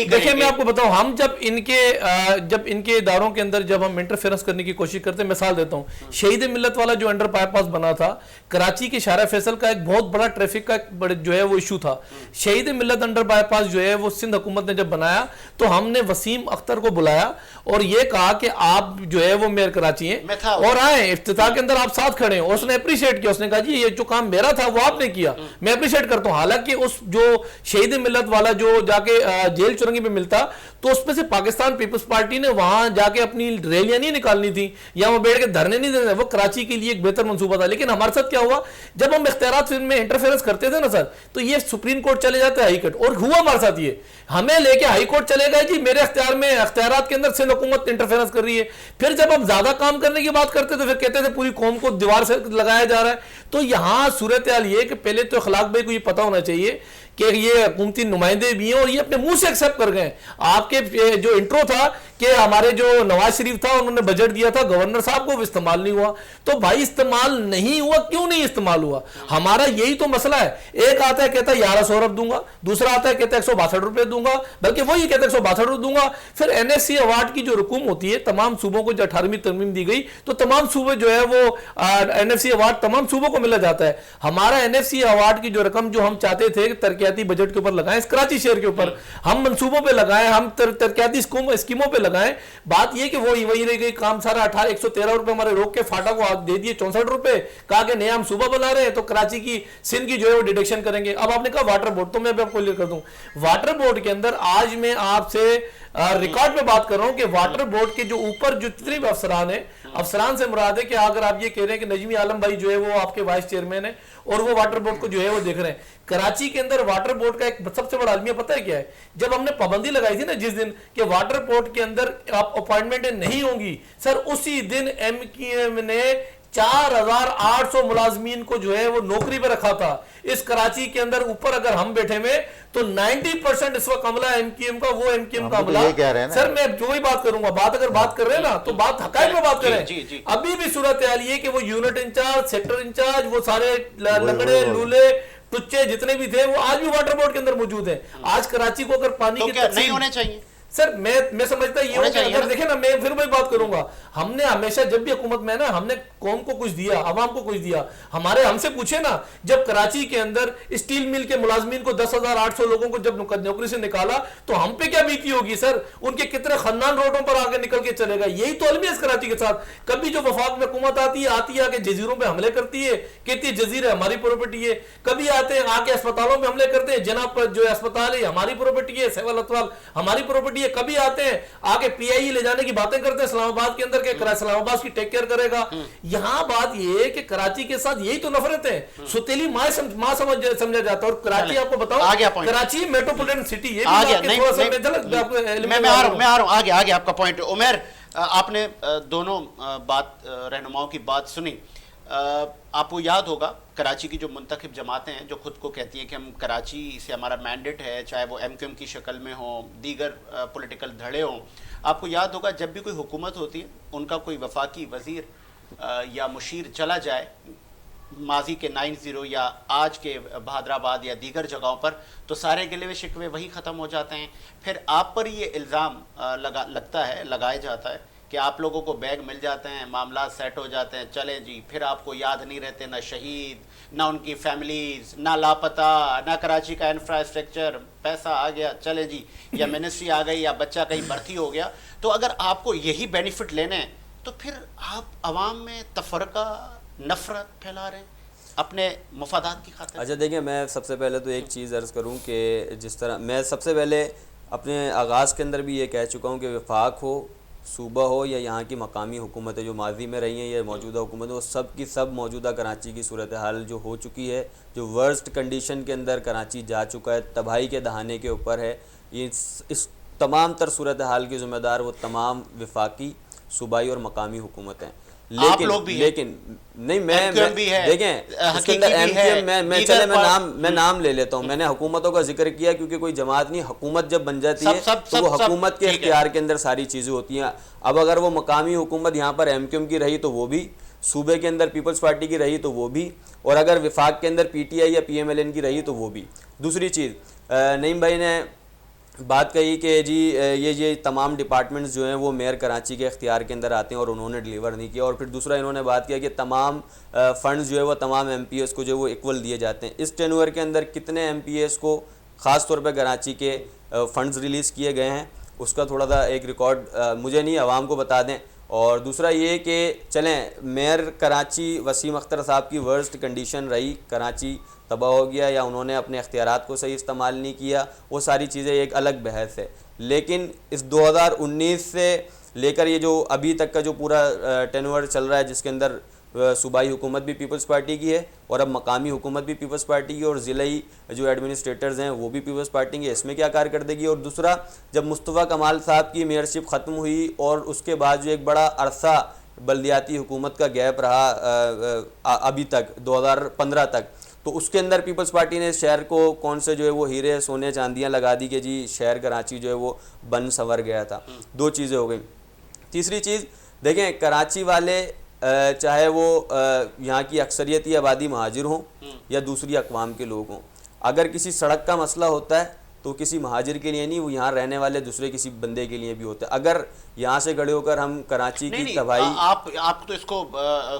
देखिए मैं आपको बताऊं, हम जब इनके इदारों के अंदर जब हम इंटरफेरेंस करने की कोशिश करते हैं, मिसाल देता हूं, शहीद मिल्लत वाला जो अंडर बाईपास बना था, कराची के शारा फैसल का एक बहुत बड़ा ट्रैफिक का बड़े जो है वो इशू था। शहीद मिल्लत अंडर बाईपास जो है वो सिंध हुकूमत ने जब बनाया तो हमने वसीम अख्तर को बुलाया और ये कहा कि आप जो है वो मेयर कराची हैं और आए इफ्तिताह के अंदर आप साथ खड़े हैं, और उसने अप्रिशिएट किया, उसने कहा जी ये जो काम मेरा था वो आपने किया, मैं अप्रिशिएट करता हूं। हालांकि उस जो शहीद मिल्लत वाला जो जाके जेल चुरंगी पे मिलता तो उसमें से पाकिस्तान पीपल्स पार्टी ने वहां जाके अपनी रैलियां नहीं निकालनी थी या वहां बैठ के धरने नहीं देने, वो कराची के लिए एक बेहतर मंसूबा था। लेकिन हमारे साथ क्या हुआ, जब हम इख्तियारात में इंटरफेरेंस करते थे ना सर, तो ये सुप्रीम कोर्ट चले जाते हाई कोर्ट, और हुआ हमारे साथ ये, हमें लेके हाई कोर्ट चले गए जी मेरे इख्तियार में इख्तियारात के अंदर सिंध हुकूमत इंटरफेरेंस कर रही है। फिर जब हम ज्यादा काम करने की बात करते तो फिर कहते थे पूरी कौम को दीवार से लगाया जा रहा है। तो यहां सूरत हाल ये कि पहले तो अखलाक भाई को ये पता होना चाहिए कि ये हुकूमती नुमाइंदे भी हैं और ये अपने मुंह से एक्सेप्ट कर गए। आपके जो इंट्रो था कि हमारे जो नवाज शरीफ था उन्होंने बजट दिया था गवर्नर साहब को, इस्तेमाल नहीं हुआ, तो भाई इस्तेमाल नहीं हुआ, क्यों नहीं इस्तेमाल हुआ? हमारा यही तो मसला है। एक आता है कहता है 1100 अरब दूंगा, दूसरा आता है कहता है 162 रुपए दूंगा, बल्कि वही कहता है 162 दूंगा। फिर एनएससी अवार्ड की जो रकूम होती है तमाम सूबों को, जो 18वीं तरमीम दी गई तो तमाम सूबे जो है वो एनएफसी अवार्ड तमाम सूबों को मिला जाता है। हमारा एनएफसी अवार्ड की जो रकम जो हम चाहते थे तरक्याती बजट के ऊपर लगाएं, कराची शहर के ऊपर हम मंसूबों पे लगाएं, हम तरक्याती स्कीमों पे लगाएं। बात यह कि वो वही रह गई, काम सारा 113 रुपए हमारे रोक के फाटा को दे दिए 64 रुपए, कहा कि नया हम सूबा बना रहे हैं तो कराची की सिंध की जो है वो डिडक्शन करेंगे। अब आपने कहा वाटर बोर्ड, तो मैं भी आपको क्लियर कर दूं, वाटर बोर्ड के अंदर आज मैं आपसे रिकॉर्ड पे बात कर रहा हूं कि वाटर बोर्ड के जो ऊपर जो जितने भी अफसरान है, अफसरान से मुराद है कि अगर आप ये कह रहे हैं कि नजमी आलम भाई जो है वो आपके वाइस चेयरमैन है और वो वाटर बोर्ड को जो है वो देख रहे हैं। कराची के अंदर वाटर बोर्ड का एक सबसे बड़ा अलमिया पता है क्या है? जब हमने पाबंदी लगाई थी ना जिस दिन कि वाटर बोर्ड के अंदर आप अपॉइंटमेंट नहीं होंगी, सर उसी दिन MQM ने 4800 मुलाजमीन को जो है वो नौकरी पे रखा था। इस कराची के अंदर ऊपर अगर हम बैठे हुए तो 90% इस वक्त अमला MQM का, वो MQM का अमला। सर मैं जो ही बात करूंगा, बात अगर बात कर रहे हैं ना तो बात हकायक में बात करें। अभी भी सूरत हाल ये कि वो यूनिट इंचार्ज, सेक्टर इंचार्ज, वो सारे लंगड़े लूले टुच्चे जितने भी थे वो आज भी वाटर बोर्ड के अंदर मौजूद है। आज कराची को अगर पानी की नहीं होने चाहिए सर, मैं समझता ये अगर देखें ना, मैं फिर वही बात करूंगा, हमने हमेशा जब भी हुकूमत में ना हमने कौम को कुछ दिया, आवाम को कुछ दिया। हमारे हमसे पूछे ना, जब कराची के अंदर स्टील मिल के मुलाजमीन को 10,800 लोगों को जब नौकरी से निकाला तो हम पे क्या बीती होगी सर? उनके कितने खन्नान रोडों पर आगे निकल के चलेगा। यही तो अलमी है इस कराची के साथ। कभी जो वफाक में हुकूमत आती है आके जजीरों पे हमले करती है, कहती है जजीरे हमारी प्रॉपर्टी है। कभी आते हैं आके अस्पतालों में हमले करते हैं, जनाब जो अस्पताल है हमारी प्रॉपर्टी है, सेवल अस्पताल हमारी प्रॉपर्टी। कभी आते हैं आगे PIE ले जाने की बातें करते हैं इस्लामाबाद के अंदर के इस्लामाबाद की टेक केयर करेगा। यहां बात ये है कि कराची के साथ यही तो नफरत है, सुतेली मां समझा जाता है। और कराची आपको बताओ, कराची मेट्रोपॉलिटन सिटी, ये मैं आ रहा हूं आगे आपका पॉइंट। उमर, आपने दोनों रहनुमाओं की बात सुनी। आपको याद होगा कराची की जो मुंतखब जमातें हैं जो खुद को कहती हैं कि हम कराची से हमारा मैंडेट है, चाहे वो MQM की शक्ल में हो, दीगर पॉलिटिकल धड़े हों, आपको याद होगा जब भी कोई हुकूमत होती है उनका कोई वफाकी वज़ीर या मुशीर चला जाए माजी के 90 या आज के बहादराबाद या दीगर जगहों पर, तो सारे गिले व शिकवे वही ख़त्म हो जाते हैं। फिर आप पर ये इल्ज़ाम लगाया जाता है कि आप लोगों को बैग मिल जाते हैं, मामला सेट हो जाते हैं, चले जी, फिर आपको याद नहीं रहते ना शहीद, ना उनकी फैमिलीज, ना लापता, ना कराची का इंफ्रास्ट्रक्चर, पैसा आ गया चले जी, या मिनिस्ट्री आ गई, या बच्चा कहीं भर्ती हो गया। तो अगर आपको यही बेनिफिट लेने हैं तो फिर आप अवाम में तफरका, नफरत फैला रहे हैं अपने मफादात की खातिर। अच्छा देखिए, मैं सबसे पहले तो एक चीज़ अर्ज़ करूं कि जिस तरह मैं सबसे पहले अपने आगाज़ के अंदर भी ये कह चुका हूं कि वफाक हो, सूबा हो या यहाँ की मकामी हुकूमतें जो माजी में रही हैं या मौजूदा हुकूमत, वो सब की सब मौजूदा कराची की सूरत हाल जो हो चुकी है, जो वर्स्ट कंडीशन के अंदर कराची जा चुका है, तबाही के दहाने के ऊपर है, ये इस तमाम तर सूरत हाल की ज़िम्मेदार वो तमाम वफाकी, सूबाई और मकामी हुकूमतें हैं। लेकिन नहीं, मैं भी है, देखें उसके अंदर एमक्यूएम, मैं नाम ले लेता हूँ। मैंने हुकूमतों का जिक्र किया क्योंकि कोई जमात नहीं, हुकूमत जब बन जाती है तो वो हुकूमत के इख्तियार के अंदर सारी चीज़ें होती हैं। अब अगर वो मकामी हुकूमत यहाँ पर एमक्यूएम की रही तो वो भी, सूबे के अंदर पीपल्स पार्टी की रही तो वो भी, और अगर विफाक के अंदर पीटीआई या पीएमएलएन की रही तो वो भी। दूसरी चीज़, नईम भाई ने बात कही कि जी ये तमाम डिपार्टमेंट्स जो हैं वो मेयर कराची के इख्तियार के अंदर आते हैं और उन्होंने डिलीवर नहीं किया। और फिर दूसरा इन्होंने बात किया कि तमाम फंड्स जो है वो तमाम एमपीएस को जो वो इक्वल दिए जाते हैं। इस टेन्योर के अंदर कितने एमपीएस को ख़ास तौर पर कराची के फ़ंड्स रिलीज़ किए गए हैं, उसका थोड़ा सा एक रिकॉर्ड मुझे नहीं, आवाम को बता दें। और दूसरा ये कि चलें, मेयर कराची वसीम अख्तर साहब की वर्स्ट कंडीशन रही, कराची तबाह हो गया या उन्होंने अपने इख्तियारात को सही इस्तेमाल नहीं किया, वो सारी चीज़ें एक अलग बहस है। लेकिन इस 2019 से लेकर ये जो अभी तक का जो पूरा टेन्योर चल रहा है, जिसके अंदर सूबाई हुकूमत भी पीपल्स पार्टी की है और अब मकामी हुकूमत भी पीपल्स पार्टी की और ज़िलाई जो एडमिनिस्ट्रेटर्स हैं वो भी पीपल्स पार्टी की, इसमें क्या कारकर्दगी। और दूसरा, जब मुस्तफ़ा कमाल साहब की मेयरशिप ख़त्म हुई और उसके बाद जो एक बड़ा अरसा बल्दियाती हुकूमत का गैप रहा अभी तक 2015 तक, तो उसके अंदर पीपल्स पार्टी ने शहर को कौन से जो है वो हीरे सोने चांदियाँ लगा दी कि जी शहर कराची जो है वो बन संवर गया था। दो चीज़ें हो गई। तीसरी चीज़ देखें, कराची वाले चाहे वो यहाँ की अक्सरियती आबादी महाजिर हों या दूसरी अक़वाम के लोग हों, अगर किसी सड़क का मसला होता है तो किसी महाजिर के लिए नहीं, वो यहाँ रहने वाले दूसरे किसी बंदे के लिए भी होता है। अगर यहाँ से खड़े होकर हम कराची की तबाही, आप तो इसको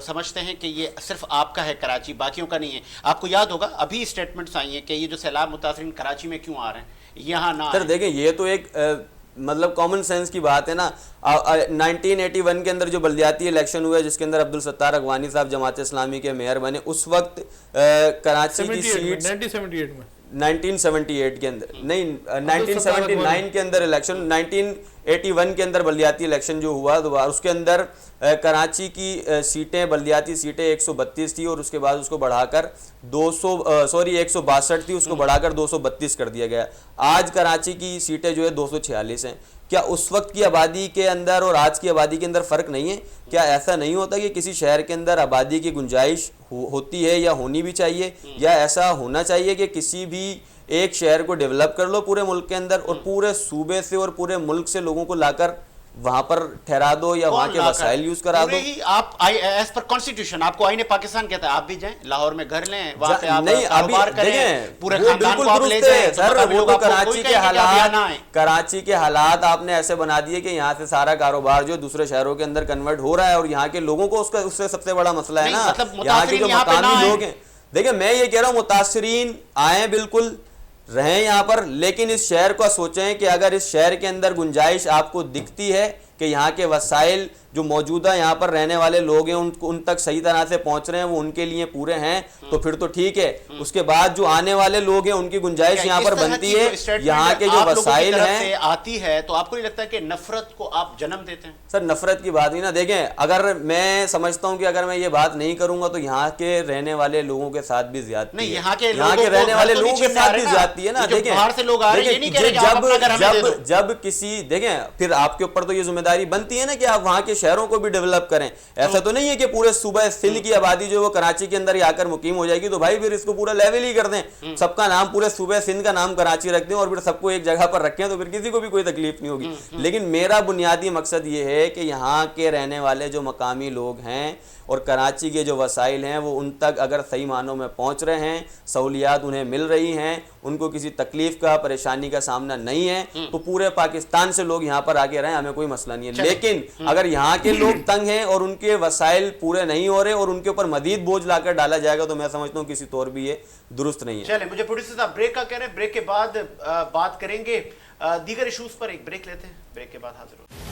समझते हैं कि ये सिर्फ आपका है, कराची बाकियों का नहीं है। आपको याद होगा अभी स्टेटमेंट्स आई हैं कि ये जो सैलाब मुतासरीन कराची में क्यों आ रहे हैं, यहाँ ना। सर देखें, ये तो एक मतलब कॉमन सेंस की बात है ना। 1981 के अंदर जो बल्दियाती इलेक्शन हुआ जिसके अंदर अब्दुल सत्तार अगवानी साहब जमात इस्लामी के मेयर बने, उस वक्त कराची की सीट 1978 के अंदर नहीं, 1979 के अंदर इलेक्शन, 1981 के अंदर बल्दियाती इलेक्शन जो हुआ दोबारा, उसके अंदर कराची की सीटें, बल्दियाती सीटें 132 थी और उसके बाद उसको बढ़ाकर 162 थी, उसको बढ़ाकर 232 कर दिया गया। आज कराची की सीटें जो है 246 हैं। क्या उस वक्त की आबादी के अंदर और आज की आबादी के अंदर फ़र्क नहीं है? क्या ऐसा नहीं होता कि किसी शहर के अंदर आबादी की गुंजाइश होती है या होनी भी चाहिए, या ऐसा होना चाहिए कि किसी भी एक शहर को डेवलप कर लो पूरे मुल्क के अंदर और पूरे सूबे से और पूरे मुल्क से लोगों को लाकर वहां पर ठहरा दो या वहां के वसाइल यूज करा दो। आप एज पर कॉन्स्टिट्यूशन आपको आईने पाकिस्तान कहता है आप भी जाएं लाहौर में घर लें, वहां पे आप नहीं अभी पूरे खानदान को आप ले जाएं। सर वो तो कराची के हालात आपने ऐसे बना दिए कि यहाँ से सारा कारोबार जो दूसरे शहरों के अंदर कन्वर्ट हो रहा है और यहाँ के लोगों को उसका उससे सबसे बड़ा मसला है ना, यहाँ के जो मकामी लोग हैं। देखिए मैं ये कह रहा हूँ मुतासरीन आए, बिल्कुल रहें यहाँ पर, लेकिन इस शहर को सोचें कि अगर इस शहर के अंदर गुंजाइश आपको दिखती है कि यहाँ के वसाइल जो मौजूदा यहाँ पर रहने वाले लोग हैं उन तक सही तरह से पहुँच रहे हैं, वो उनके लिए पूरे हैं, तो फिर तो ठीक है। उसके बाद जो आने वाले लोग हैं उनकी गुंजाइश यहाँ पर बनती है, यहाँ के जो वसाइल हैं आती है, तो आपको नहीं लगता है कि नफरत को आप जन्म देते हैं? सर नफरत की बात नहीं ना, देखें अगर मैं समझता हूँ कि अगर मैं ये बात नहीं करूंगा तो यहाँ के रहने वाले लोगों के साथ भी ज्यादती है, यहाँ के रहने वाले लोगों के साथ भी ज्यादती है ना। देखें जब किसी देखें फिर आपके ऊपर तो ये जिम्मेदारी बनती है ना कि आप वहाँ के शहरों को भी डेवलप करें। ऐसा तो नहीं है कि पूरे सूबा सिंध की आबादी जो वो कराची के अंदर ही आकर मुकीम हो जाएगी, तो भाई फिर इसको पूरा लेवल ही कर दें, सबका नाम पूरे सूबे सिंध का नाम कराची रख दें और फिर सबको एक जगह पर रखें, तो फिर किसी को भी कोई तकलीफ नहीं होगी। लेकिन मेरा बुनियादी मकसद ये है कि यहाँ के रहने वाले जो मकामी लोग हैं और कराची के जो वसाइल हैं वो उन तक अगर सही मानों में पहुँच रहे हैं, सहूलियात उन्हें मिल रही हैं उनको किसी तकलीफ का, परेशानी का सामना नहीं है, तो पूरे पाकिस्तान से लोग यहाँ पर आके रहें, हमें कोई मसला नहीं है। लेकिन अगर यहाँ के लोग तंग हैं और उनके वसाइल पूरे नहीं हो रहे और उनके ऊपर मजीद बोझ लाकर डाला जाएगा, तो मैं समझता हूँ किसी तौर भी ये दुरुस्त नहीं है। चले, मुझे प्रोड्यूसर साहब ब्रेक का कह रहे हैं, ब्रेक के बाद बात करेंगे दीगर इश्यूज पर। एक ब्रेक लेते हैं, ब्रेक के बाद हाजिर होते हैं।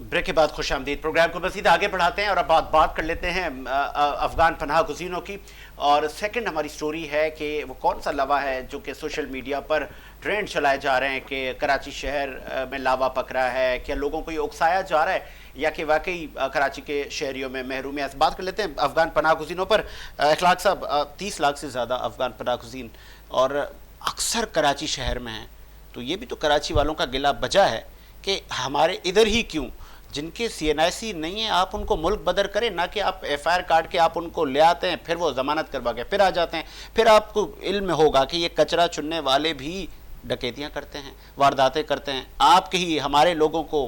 ब्रेक के बाद खुश आमदीद। प्रोग्राम को मज़ीद आगे बढ़ाते हैं और अब बात कर लेते हैं अफगान पनाह गुज़ीरों की। और सेकंड हमारी स्टोरी है कि वो कौन सा लावा है जो कि सोशल मीडिया पर ट्रेंड चलाए जा रहे हैं कि कराची शहर में लावा पकड़ा है, क्या लोगों को ये उकसाया जा रहा है या कि वाकई कराची के शहरियों में महरूमी है। बात कर लेते हैं अफगान पनाह गुज़ीरों पर। इखलाक साहब, 30 लाख से ज़्यादा अफगान पनाह गुज़ीन और अक्सर कराची शहर में हैं, तो ये भी तो कराची वालों का गिला बजा है कि हमारे इधर ही क्यों, जिनके CNIC नहीं है आप उनको मुल्क बदर करें, ना कि आप FIR काट के आप उनको ले आते हैं, फिर वो ज़मानत करवा के फिर आ जाते हैं। फिर आपको इल्म होगा कि ये कचरा चुनने वाले भी डकैतियाँ करते हैं, वारदातें करते हैं, आपके ही हमारे लोगों को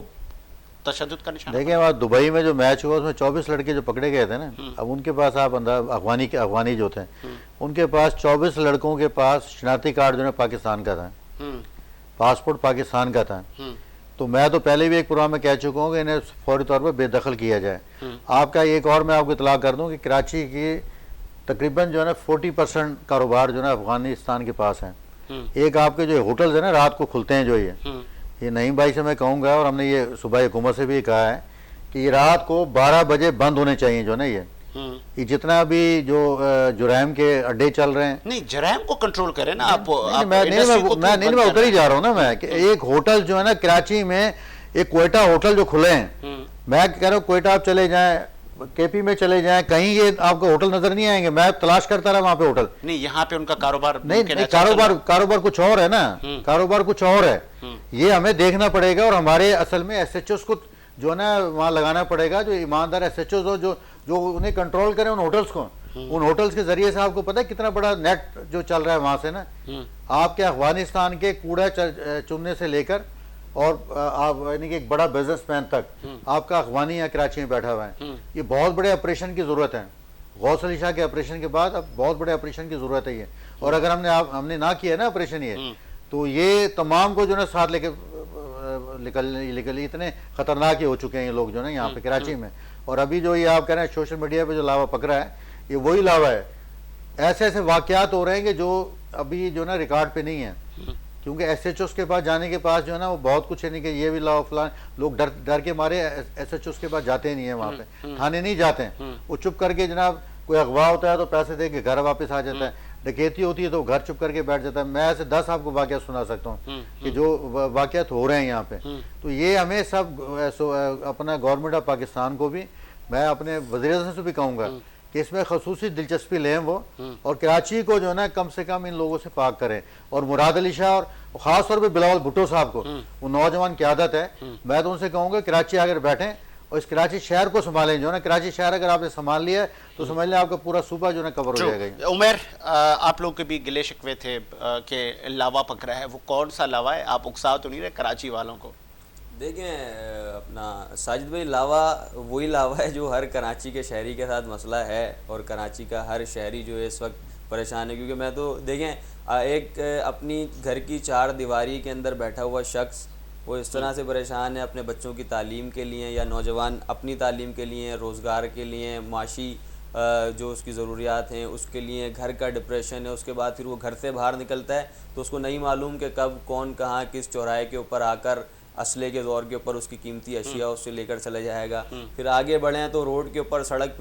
तशद्दुद का निशाना। देखिए, वहाँ दुबई में जो मैच हुआ उसमें 24 लड़के जो पकड़े गए थे ना, अब उनके पास आप अफगानी जो थे उनके पास 24 लड़कों के पास शनाख्ती कार्ड जो है पाकिस्तान का था, पासपोर्ट पाकिस्तान का था। तो मैं तो पहले भी एक प्रोग्राम में कह चुका हूँ कि इन्हें फौरी तौर पर बेदखल किया जाए। आपका एक और मैं आपको इतला कर दूँ कि कराची की तकरीबन जो है ना 40% कारोबार जो है अफगानिस्तान के पास है। एक आपके जो होटल्स है ना रात को खुलते हैं, जो ये नईम भाई से मैं कहूँगा और हमने ये सुबह हुकूमत से भी कहा है कि ये रात को 12 बजे बंद होने चाहिए जो ना ये जितना भी जो जुराइम के अड्डे चल रहे हैं। नहीं, जुराइम को कंट्रोल करें ना आप। मैं उधर ही जा रहा हूँ ना मैं कि एक होटल जो है ना कराची में, एक क्वेटा होटल जो खुले हैं, मैं कह रहा हूँ क्वेटा आप चले जाएं, KP में चले जाएं, कहीं ये आपको होटल नजर नहीं आएंगे। मैं तलाश करता रहा वहाँ पे होटल नहीं, यहाँ पे उनका कारोबार नहीं, कारोबार कुछ और है ना, कारोबार कुछ और है। ये हमें देखना पड़ेगा और हमारे असल में SHOs को जो है ना वहाँ लगाना पड़ेगा, जो ईमानदार SHOs हो जो उन्हें कंट्रोल करें उन होटल्स को। उन होटल्स के जरिए से आपको पता है कितना बड़ा नेट जो चल रहा है वहां से ना, आपके अफगानिस्तान के कूड़ा चुनने से लेकर और आप यानी कि एक बड़ा बिजनेसमैन तक आपका अफगानी या कराची में बैठा हुआ है। ये बहुत बड़े ऑपरेशन की जरूरत है। गौस अली शाह के ऑपरेशन के बाद अब बहुत बड़े ऑपरेशन की जरूरत है ये। और अगर हमने ना किया ना ऑपरेशन ये, तो ये तमाम को जो है साथ लेके निकल इतने खतरनाक ही हो चुके हैं ये लोग जो है यहाँ पे कराची में। और अभी जो ये आप कह रहे हैं सोशल मीडिया पे जो लावा पकड़ा है, ये वही लावा है। ऐसे ऐसे वाकयात हो रहे हैं कि जो अभी जो ना रिकॉर्ड पे नहीं है, क्योंकि SHOs के पास जाने के पास जो है ना वो बहुत कुछ है नहीं कि ये भी लाओ फलान, लोग डर के मारे SHOs के पास जाते नहीं है, वहाँ पे थाने नहीं जाते हैं। वो चुप करके जनाब कोई अगवा होता है तो पैसे दे के घर वापस आ जाता है, डकैती होती है तो घर चुप करके बैठ जाता है। मैं ऐसे 10 आपको वाकया सुना सकता हूँ कि जो वाकयात हो रहे हैं यहाँ पे। तो ये हमें सब अपना गवर्नमेंट ऑफ पाकिस्तान को भी, मैं अपने वज़ीर-ए-आज़म से भी कहूँगा कि इसमें खसूसी दिलचस्पी लें वो, और कराची को जो है ना कम से कम इन लोगों से पाक करें। और मुराद अली शाह और ख़ास तौर पर बिलावल भुट्टो साहब को, वो नौजवान क़यादत है, मैं तो उनसे कहूँगा कराची आकर बैठें और इस कराची शहर को संभालें। जो ना कराची शहर अगर आपने संभाल लिया है तो समझ लें आपका पूरा सूबा जो ना कवर हो जाएगा। उमर, आप लोग के भी गिले शिकवे थे कि लावा पकड़ा है, वो कौन सा लावा है? आप उकसा तो नहीं रहे कराची वालों को? देखें अपना साजिद भाई, लावा वही लावा है जो हर कराची के शहरी के साथ मसला है और कराची का हर शहरी जो है इस वक्त परेशान है। क्योंकि मैं तो देखें एक अपनी घर की 4 दीवारी के अंदर बैठा हुआ शख्स वो इस तरह से परेशान है अपने बच्चों की तालीम के लिए, या नौजवान अपनी तालीम के लिए, रोज़गार के लिए, माशी जो उसकी ज़रूरियात हैं उसके लिए, घर का डिप्रेशन है। उसके बाद फिर वो घर से बाहर निकलता है तो उसको नहीं मालूम कि कब कौन कहाँ किस चौराहे के ऊपर आकर असले के दौर के ऊपर उसकी कीमती अशिया उससे लेकर चला जाएगा। फिर आगे बढ़ें तो रोड के ऊपर सड़क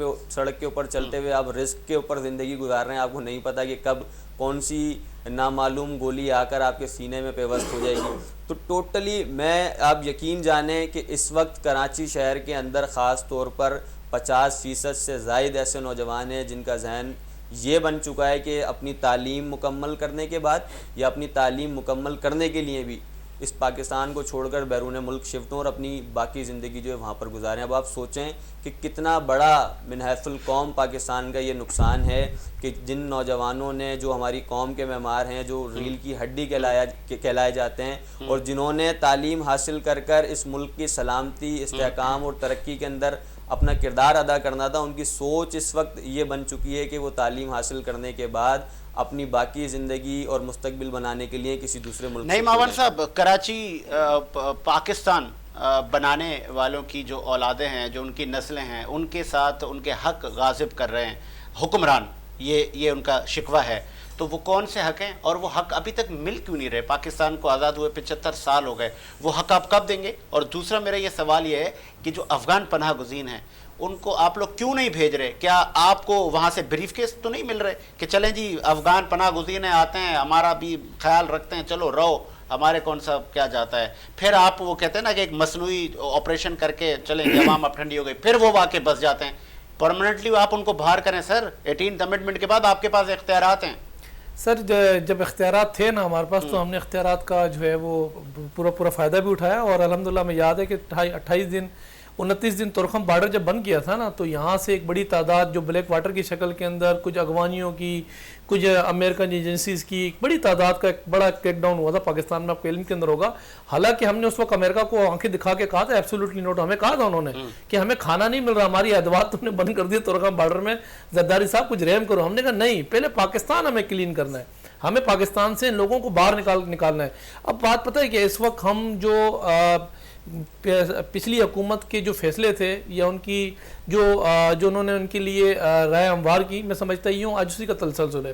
के ऊपर चलते हुए आप रिस्क के ऊपर ज़िंदगी गुजार रहे हैं, आपको नहीं पता कि कब कौन सी नामालूम गोली आकर आपके सीने में पेवस्त हो जाएगी। तो टोटली मैं आप यकीन जानें कि इस वक्त कराची शहर के अंदर ख़ास तौर पर 50% से ज़ायद ऐसे नौजवान हैं जिनका जहन ये बन चुका है कि अपनी तालीम मुकम्मल करने के बाद या अपनी तालीम मुकम्मल करने के लिए भी इस पाकिस्तान को छोड़कर बैरून मुल्क शिफ्ट हों और अपनी बाकी ज़िंदगी जो है वहाँ पर गुजारें। अब आप सोचें कि कितना बड़ा मिनहफ़ुल कौम पाकिस्तान का ये नुकसान है कि जिन नौजवानों ने, जो हमारी कौम के मेमार हैं, जो रील की हड्डी कहलाए जाते हैं, और जिन्होंने तालीम हासिल कर कर इस मुल्क की सलामती, इस्तेहकाम और तरक्की के अंदर अपना किरदार अदा करना था, उनकी सोच इस वक्त ये बन चुकी है कि वो तालीम हासिल करने के बाद अपनी बाकी ज़िंदगी और मुस्तकबिल बनाने के लिए किसी दूसरे मुल्क नहीं मावन साहब, कराची पाकिस्तान बनाने वालों की जो औलादें हैं, जो उनकी नस्लें हैं, उनके साथ उनके हक गाजिब कर रहे हैं हुक्मरान, ये उनका शिकवा है। तो वो कौन से हक हैं और वो हक अभी तक मिल क्यों नहीं रहे? पाकिस्तान को आज़ाद हुए 75 साल हो गए, वो हक आप कब देंगे? और दूसरा मेरा ये सवाल ये है कि जो अफ़गान पनाह गुज़ीन हैं उनको आप लोग क्यों नहीं भेज रहे? क्या आपको वहाँ से ब्रीफ केस तो नहीं मिल रहे कि चलें जी अफ़गान पनाह गुज़ीन आते हैं, हमारा भी ख्याल रखते हैं, चलो रहो, हमारे कौन सा क्या जाता है? फिर आप वो कहते हैं ना कि एक मसनूई ऑपरेशन करके चलें जवाम अब ठंडी हो गई, फिर वो वाक़ई बस जाते हैं। परमानेंटली आप उनको बाहर करें सर। 18th अमेंडमेंट के बाद आपके पास इख्तियारात हैं सर। जब इख्तियारात थे ना हमारे पास, तो हमने इख्तियारात का जो है वो पूरा फ़ायदा भी उठाया। और अल्हम्दुलिल्लाह में याद है कि 28 दिन 29 दिन तुरखम बॉर्डर जब बंद किया था ना, तो यहाँ से एक बड़ी तादाद जो ब्लैक वाटर की शक्ल के अंदर, कुछ अगवानियों की, कुछ अमेरिकन एजेंसीज की, एक बड़ी तादाद का एक बड़ा क्रैकडाउन हुआ था पाकिस्तान में, आपके इल्म के अंदर होगा। हालांकि हमने उस वक्त अमेरिका को आंखें दिखा के कहा था एब्सोल्युटली नोट, हमें कहा था उन्होंने कि हमें खाना नहीं मिल रहा, हमारी अदवात तुमने बंद कर दी तुरखम बॉर्डर में, जरदारी साहब कुछ रहम करो। हमने कहा नहीं, पहले पाकिस्तान हमें क्लीन करना है, हमें पाकिस्तान से लोगों को बाहर निकालना है। अब बात पता है कि इस वक्त हम जो पिछली हुकूमत के जो फैसले थे या उनकी जो उन्होंने उनके लिए राय हमवार की, मैं समझता ही हूँ आज उसी का तलसलसल है।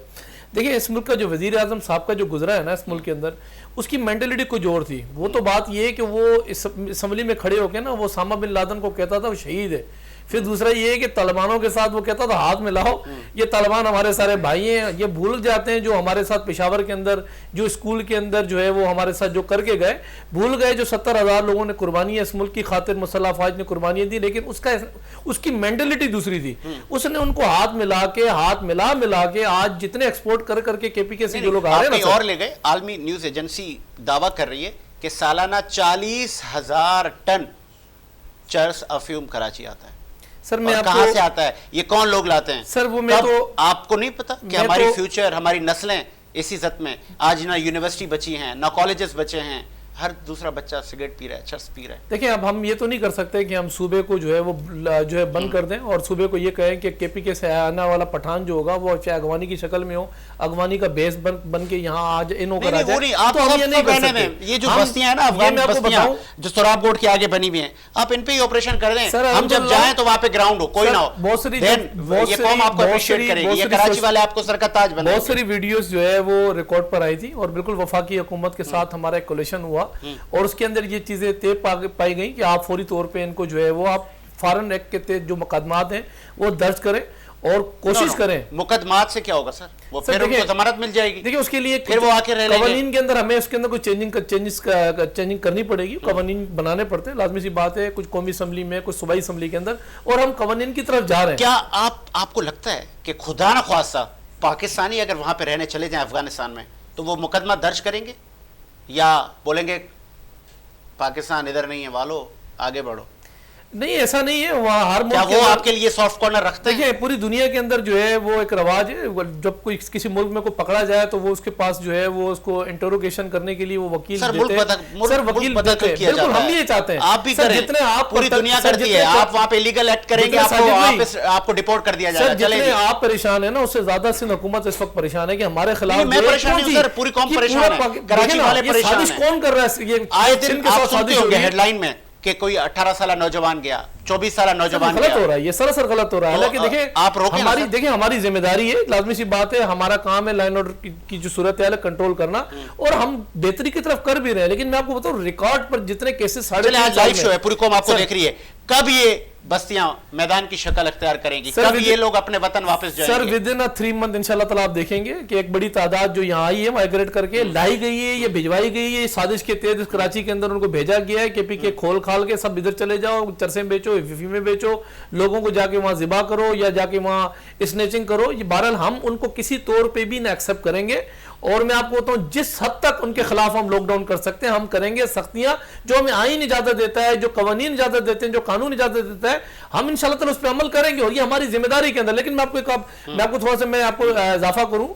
देखिए इस मुल्क का जो वज़ीर आज़म साहब का जो गुजरा है ना इस मुल्क के अंदर, उसकी मेंटेलिटी कुछ और थी। वो तो बात ये है कि वो इस असम्बली में खड़े होकर ना वो उसामा बिन लादेन को कहता था वो शहीद है। फिर दूसरा ये है कि तालिबानों के साथ वो कहता था हाथ मिलाओ, ये तालिबान हमारे सारे भाई हैं। ये भूल जाते हैं जो हमारे साथ पेशावर के अंदर, जो स्कूल के अंदर जो है वो हमारे साथ जो करके गए, भूल गए जो 70,000 लोगों ने कुर्बानियां इस मुल्क की खातिर, मुसल्लह अफवाज ने कुर्बानियां दी, लेकिन उसकी मेंटेलिटी दूसरी थी। उसने उनको हाथ मिला के आज जितने एक्सपोर्ट कर करके केपीके से जो लोग आ रहे हैं और ले गए। आलमी न्यूज एजेंसी दावा कर रही है कि सालाना 40,000 टन चरस अफीम कराची आता है। सर मैं कहां से आता है, ये कौन लोग लाते हैं? सर वो मैं तो आपको नहीं पता कि हमारी फ्यूचर, हमारी नस्लें इसी इज्जत में, आज ना यूनिवर्सिटी बची हैं, ना कॉलेजेस बचे हैं, हर दूसरा बच्चा सिगरेट पी रहा है, चरस पी रहा है। देखिए अब हम ये तो नहीं कर सकते कि हम सूबे को जो है बंद कर दें और सूबे को ये कहें कि केपीके से आने वाला पठान जो होगा वो चाहे अगवानी की शक्ल में हो, अगवानी का बेस बन के यहाँ आज इन होकर आ जाए। आप तो ये नहीं कर सकते। ये जो बस्तियां हैं ना अफगान बस्तियां जो सोराब गोट के आगे बनी हुई हैं, आप इन पे ही ऑपरेशन कर दें। हम जब जाएं तो वहां पे ग्राउंड हो, कोई ना हो, बहुत सारी ये कौम आपको अप्रिशिएट करेगी, ये कराची वाले आपको सर का ताज बनाएंगे। बहुत सारी वीडियोस जो है वो रिकॉर्ड पर आई थी और बिल्कुल वफाकी हुकूमत के साथ हमारा एक कोलिशन हुआ और उसके अंदर ये चीजें तय पाई गई कि आप फौरी तौर पे इनको जो है वो आप फॉरेन एक्ट के तहत जो मुकदमात हैं वो दर्ज करें और कोशिश करें। मुकदमात से क्या होगा सर? वो फिर उनको जमानत मिल जाएगी। देखिए उसके लिए फिर वो आके रह लेंगे। कवानीन के अंदर हमें उसके अंदर कुछ चेंजिंग करनी पड़ेगी, कवानीन बनाने पड़ते हैं, लाजमी सी बात है, कुछ कौमी असम्बली में, कुछ सूबाई असम्बली के अंदर, और हम कवानीन की तरफ जा रहे हैं। क्या आपको लगता है कि खुदा न ख्वास्ता पाकिस्तानी अगर वहां पे रहने चले जाएं अफगानिस्तान में तो वो मुकदमा दर्ज करेंगे या बोलेंगे पाकिस्तान इधर नहीं है वालों, आगे बढ़ो? नहीं, ऐसा नहीं है। वहाँ हर मुल्क वो आपके लिए सॉफ्ट कॉर्नर रखते हैं? देखिए पूरी दुनिया के अंदर जो है वो एक रवाज है, जब कोई किसी मुल्क में कोई पकड़ा जाए तो वो उसके पास जो है वो उसको इंटरोगेशन करने के लिए वो वकील देते हैं। सर वकील बिल्कुल हम ये चाहते हैं, आप भी करें, जितने आप पूरी दुनिया करती है, आप वहाँ पे इलीगल एक्ट करेंगे आपको डिपोर्ट कर दिया जाएगा। जितने आप परेशान है ना उससे ज्यादा सिंध हुकूमत इस वक्त परेशान है कि हमारे खिलाफ। मैं परेशान नहीं सर, पूरी कौम परेशान है, कराची वाले परेशान हैं। कौन कर रहा है ये? आए दिन आप सुनते होंगे हेडलाइन में कि कोई 18 साल नौजवान गया, 24 साल नौजवान गलत हो रहा है, ये सरासर गलत हो रहा है। हालांकि देखिए आप रोकें, हमारी जिम्मेदारी है, लाजमी सी बात है, हमारा काम है लाइन ऑर्डर की जो सूरत है कंट्रोल करना और हम बेहतरी की तरफ कर भी रहे हैं। लेकिन मैं आपको बताऊं रिकॉर्ड पर जितने केसेस आज लाइव शो है, पूरी कौम आपको देख रही है, कब ये बस्तियां मैदान की शक्ल अख्तियार करेंगी? सर, कब ये लोग अपने वतन वापस सर जाएंगे? विद इन 3 मंथ इंशाल्लाह ताला आप देखेंगे कि एक बड़ी तादाद जो यहाँ आई है माइग्रेट करके लाई गई है, ये भिजवाई गई है, साजिश के तहत कराची के अंदर उनको भेजा गया है कि पी के खोल खाल के सब इधर चले जाओ, चरसे में बेचो, फिफी में बेचो, लोगों को जाके वहां जिबा करो या जाके वहां स्नेचिंग करो। ये बहरहाल हम उनको किसी तौर पर भी ना एक्सेप्ट करेंगे, और मैं आपको बताऊं जिस हद तक उनके खिलाफ हम लॉकडाउन कर सकते हैं हम करेंगे। सख्तियां जो हमें आईन इजाजत देता है, जो कवानीन इजाजत देते हैं, जो कानून इजाजत देता है, हम इंशाल्लाह ताला उस पर अमल करेंगे और ये हमारी जिम्मेदारी के अंदर। लेकिन मैं आपको थोड़ा सा मैं आपको इजाफा करूं,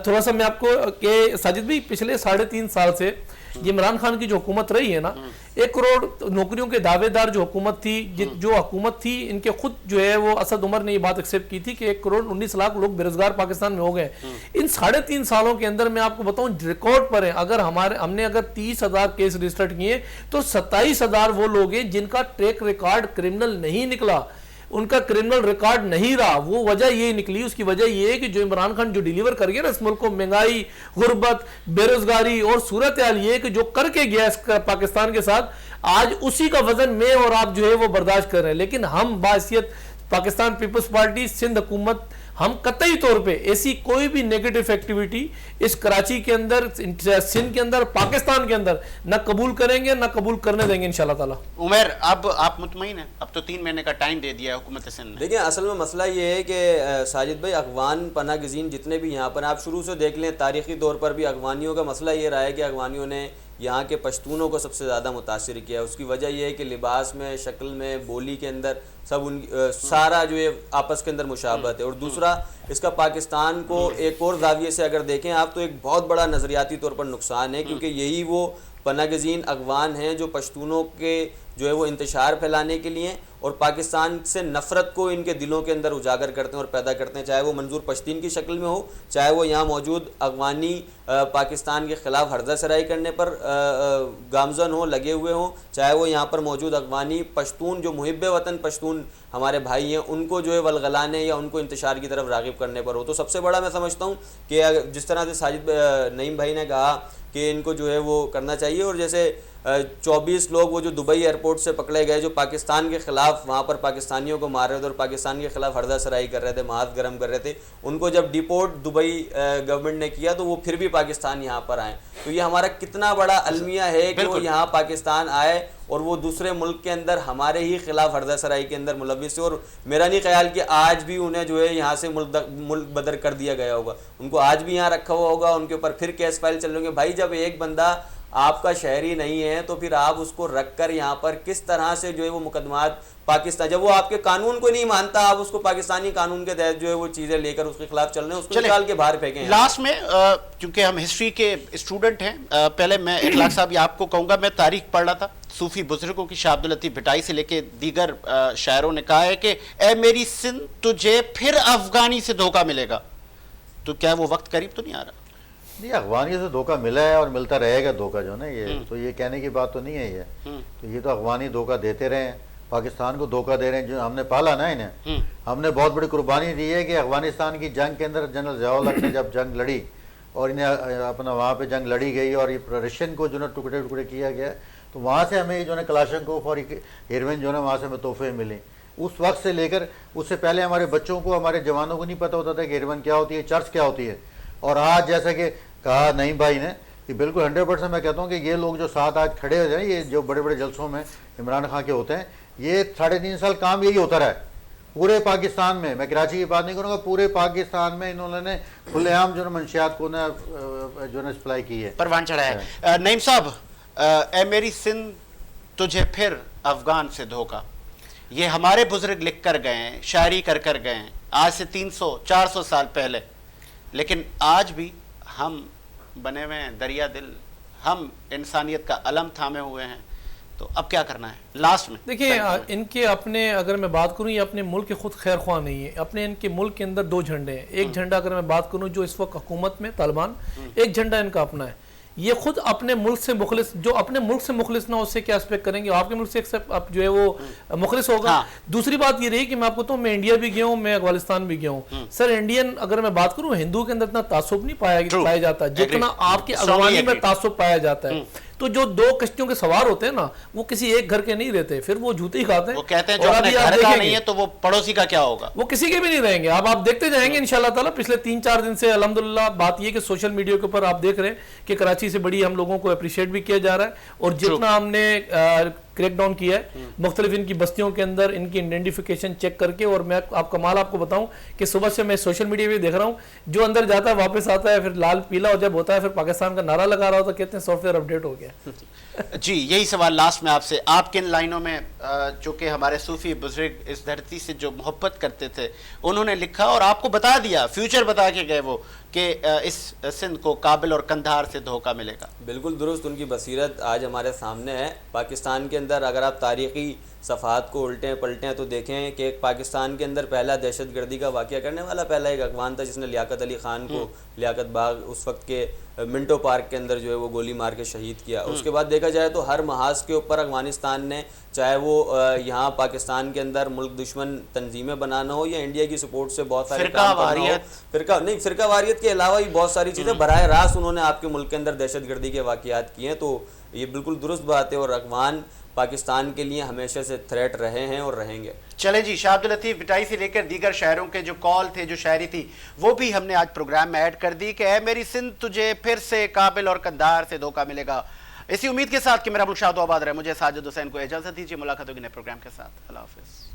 थोड़ा सा मैं आपको कि साजिद भाई पिछले 3.5 साल से ये इमरान खान की जो हुकूमत रही है ना, 1 करोड़ नौकरियों के दावेदार जो हुकूमत थी, जो हुकूमत थी, इनके खुद जो है वो असद उमर ने ये बात एक्सेप्ट की थी कि 1 करोड़ 19 लाख लोग बेरोजगार पाकिस्तान में हो गए। इन 3.5 सालों के अंदर मैं आपको बताऊं रिकॉर्ड पर है, अगर हमने अगर 30,000 केस रजिस्टर्ड किए तो 27,000 वो लोग हैं जिनका ट्रैक रिकॉर्ड क्रिमिनल नहीं निकला, उनका क्रिमिनल रिकॉर्ड नहीं रहा। वो वजह ये निकली, उसकी वजह ये है कि जो इमरान खान जो डिलीवर कर गया ना इस मुल्क को, महंगाई, गुर्बत, बेरोजगारी और सूरत हाल ये कि जो करके गया इस पाकिस्तान के साथ, आज उसी का वजन मैं और आप जो है वो बर्दाश्त कर रहे हैं। लेकिन हम बासियत पाकिस्तान पीपल्स पार्टी सिंध हुकूमत हम कतई तौर पे ऐसी कोई भी नेगेटिव एक्टिविटी इस कराची के अंदर, सिंध के अंदर, पाकिस्तान के अंदर न कबूल करेंगे, न कबूल करने देंगे इंशाल्लाह ताला। उमर, अब आप मुतमईन हैं? अब तो 3 महीने का टाइम दे दिया है हुकूमत सिंध ने। देखिए असल में मसला ये है कि साजिद भाई अगवान पनाह गज़ीन जितने भी यहाँ पर आप शुरू से देख लें, तारीख़ी तौर पर भी अगवानियों का मसला ये रहा है कि अगवानियों ने यहाँ के पश्तूनों को सबसे ज़्यादा मुतासिर किया। उसकी वजह यह है कि लिबास में, शक्ल में, बोली के अंदर सब सारा जो है आपस के अंदर मुशाबत है। और दूसरा इसका पाकिस्तान को एक और जाविये से अगर देखें आप तो एक बहुत बड़ा नज़रियाती तौर पर नुकसान है, क्योंकि यही वो पनाह गज़ीन अगवान हैं जो पश्तूनों के जो है वो इंतशार फैलाने के लिए और पाकिस्तान से नफ़रत को इनके दिलों के अंदर उजागर करते हैं और पैदा करते हैं, चाहे वो मंजूर पश्तीन की शक्ल में हो, चाहे वो यहाँ मौजूद अगवानी पाकिस्तान के ख़िलाफ़ हर्जा सराई करने पर गामजन हो, लगे हुए हों, चाहे वो यहाँ पर मौजूद अगवानी पश्तून जो मुहिब वतन पश्तून हमारे भाई हैं उनको जो है वलगलाने या उनको इंतशार की तरफ राग़िब करने पर हो। तो सबसे बड़ा मैं समझता हूँ कि जिस तरह से साजिद नईम भाई ने कहा कि इनको जो है वो करना चाहिए, और जैसे 24 लोग वो जो दुबई एयरपोर्ट से पकड़े गए जो पाकिस्तान के ख़िलाफ़ वहाँ पर पाकिस्तानियों को मार रहे थे और पाकिस्तान के ख़िलाफ़ हर्जा सराई कर रहे थे, महात गर्म कर रहे थे, उनको जब डिपोर्ट दुबई गवर्नमेंट ने किया तो वो फिर भी पाकिस्तान यहाँ पर आए। तो ये हमारा कितना बड़ा अलमिया है कि वो यहाँ पाकिस्तान आए और वो दूसरे मुल्क के अंदर हमारे ही ख़िलाफ़ हर्जा सराई के अंदर मुलविस है। और मेरा नहीं ख्याल कि आज भी उन्हें जो है यहाँ से मुल्क बदर कर दिया गया होगा, उनको आज भी यहाँ रखा हुआ होगा, उनके ऊपर फिर केस फाइल चल रहे होंगे। भाई जब एक बंदा आपका शहरी नहीं है तो फिर आप उसको रखकर यहाँ पर किस तरह से जो है वो मुकदमात पाकिस्तान, जब वो आपके कानून को नहीं मानता आप उसको पाकिस्तानी कानून के तहत जो है वो चीज़ें लेकर उसके खिलाफ चल रहे हैं, उसको निकाल के बाहर फेंकें। लास्ट में क्योंकि हम हिस्ट्री के स्टूडेंट हैं, पहले मैं इखलाक साहब ये आपको कहूँगा, मैं तारीख पढ़ रहा था सूफी बुजुर्गों की, शाह अब्दुल लतीफ भिटाई से लेके दीगर शायरों ने कहा है कि ए मेरी सिंध तुझे फिर अफगानी से धोखा मिलेगा। तो क्या वो वक्त करीब तो नहीं आ रहा? नहीं, अफगानी से धोखा मिला है और मिलता रहेगा धोखा जो ना, ये तो ये कहने की बात तो नहीं है ये। तो ये तो अफगानी धोखा देते रहे हैं, पाकिस्तान को धोखा दे रहे हैं, जो हमने पाला ना इन्हें, हमने बहुत बड़ी कुर्बानी दी है कि अफगानिस्तान की जंग के अंदर जनरल ज़ियाउल हक ने जब जंग लड़ी और इन्हें अपना वहाँ पे जंग लड़ी गई और ये रशियन को जो है टुकड़े टुकड़े किया गया, तो वहाँ से हमें जो है कलाशनकोफ और हेरोइन जो है वहाँ से हमें तोहफे मिले। उस वक्त से लेकर उससे पहले हमारे बच्चों को, हमारे जवानों को नहीं पता होता था कि हेरोइन क्या होती है, चर्च क्या होती है। और आज जैसा कि कहा नईम भाई ने कि बिल्कुल 100% मैं कहता हूँ कि ये लोग जो साथ आज खड़े हो जाए, ये जो बड़े बड़े जलसों में इमरान खान के होते हैं, ये 3.5 साल काम यही होता रहा है पूरे पाकिस्तान में। मैं कराची की बात नहीं करूँगा, पूरे पाकिस्तान में इन्होंने खुलेआम जो मंशियात को ना जो है सप्लाई की है, परवान चढ़ाया है। नईम साहब, ए मेरी सिंध तुझे फिर अफगान से धोखा, ये हमारे बुजुर्ग लिख कर गए हैं, शायरी कर कर गए हैं आज से 300-400 साल पहले, लेकिन आज भी हम बने हुए हैं दरिया दिल, हम इंसानियत का अलम थामे हुए हैं। तो अब क्या करना है लास्ट में? देखिए इनके अपने, अगर मैं बात करूं, ये अपने मुल्क के खुद खैर ख्वाह नहीं है। अपने इनके मुल्क के अंदर 2 झंडे हैं। एक झंडा अगर मैं बात करूं जो इस वक्त हुकूमत में तालिबान, एक झंडा इनका अपना है। ये खुद अपने मुल्क से मुखलिस, जो अपने मुल्क से मुखलिस ना उससे क्या एक्सपेक्ट करेंगे, आपके मुल्क से आप जो है वो मुखलिस होगा। हाँ। दूसरी बात ये रही कि मैं आपको तो मैं इंडिया भी गया हूँ, मैं अफगानिस्तान भी गया हूँ। सर इंडियन अगर मैं बात करूँ, हिंदू के अंदर इतना तासुब नहीं पाया जाता जितना आपके अफगानी में तासुब पाया जाता है। तो जो 2 कश्तियों के सवार होते हैं ना, वो किसी एक घर के नहीं रहते, फिर वो जूते ही खाते हैं। वो कहते हैं जो और अपने अभी आप घर का देखेंगे, नहीं है तो वो पड़ोसी का क्या होगा, वो किसी के भी नहीं रहेंगे। अब आप देखते जाएंगे इंशाल्लाह ताला। पिछले 3-4 दिन से अल्हम्दुलिल्लाह बात ये कि सोशल मीडिया के ऊपर आप देख रहे हैं कि कराची से बड़ी हम लोगों को अप्रिशिएट भी किया जा रहा है, और जितना हमने क्रैकडाउन किया है मुख्तलिफ इनकी बस्तियों के अंदर, इनकी आइडेंटिफिकेशन चेक करके। और मैं कमाल आपको बताऊं कि सुबह से मैं सोशल मीडिया पे देख रहा हूं, जो अंदर जाता है वापस आता है, फिर लाल पीला हो जब होता है, फिर पाकिस्तान का नारा लगा रहा होता है, कहते हैं सॉफ्टवेयर अपडेट हो गया। जी यही सवाल लास्ट में आपसे, आप किन लाइनों में, जो कि हमारे सूफी बुजुर्ग इस धरती से जो मोहब्बत करते थे उन्होंने लिखा और आपको बता दिया, फ्यूचर बता के गए वो कि इस सिंध को काबिल और कंधार से धोखा मिलेगा। बिल्कुल दुरुस्त, उनकी बसीरत आज हमारे सामने है। पाकिस्तान के अंदर अगर आप तारीख़ी सफ़ात को उल्टें पलटें तो देखें कि पाकिस्तान के अंदर पहला दहशतगर्दी का वाक़या करने वाला पहला एक अगवान था जिसने लियाकत अली ख़ान को लियाकत बाग उस वक्त के मिंटो पार्क के अंदर जो है वो गोली मार के शहीद किया। उसके बाद देखा जाए तो हर महाज के ऊपर अफगानिस्तान ने, चाहे वो यहाँ पाकिस्तान के अंदर मुल्क दुश्मन तंजीमें बनाना हो या इंडिया की सपोर्ट से बहुत सारे काम करना हो, फ़िरका वारियत के अलावा भी बहुत सारी चीज़ें बराह रास्त उन्होंने आपके मुल्क के अंदर दहशतगर्दी के वाक़यात किए हैं। तो ये बिल्कुल दुरुस्त बात है, और अफगान पाकिस्तान के लिए हमेशा से थ्रेट रहे हैं और रहेंगे। चले जी, शाह अब्दुल लतीफ़ बिटाई से लेकर दीगर शहरों के जो कॉल थे, जो शायरी थी, वो भी हमने आज प्रोग्राम में ऐड कर दी कि ऐ मेरी सिंध तुझे फिर से काबिल और कंधार से धोखा मिलेगा। इसी उम्मीद के साथ कि मेरा मुल्क शाद आबाद रहे, मुझे साजिद हुसैन को इजाज़त दीजिए। मुलाकात होगी नए प्रोग्राम के साथ। अल्लाह हाफ़िज़।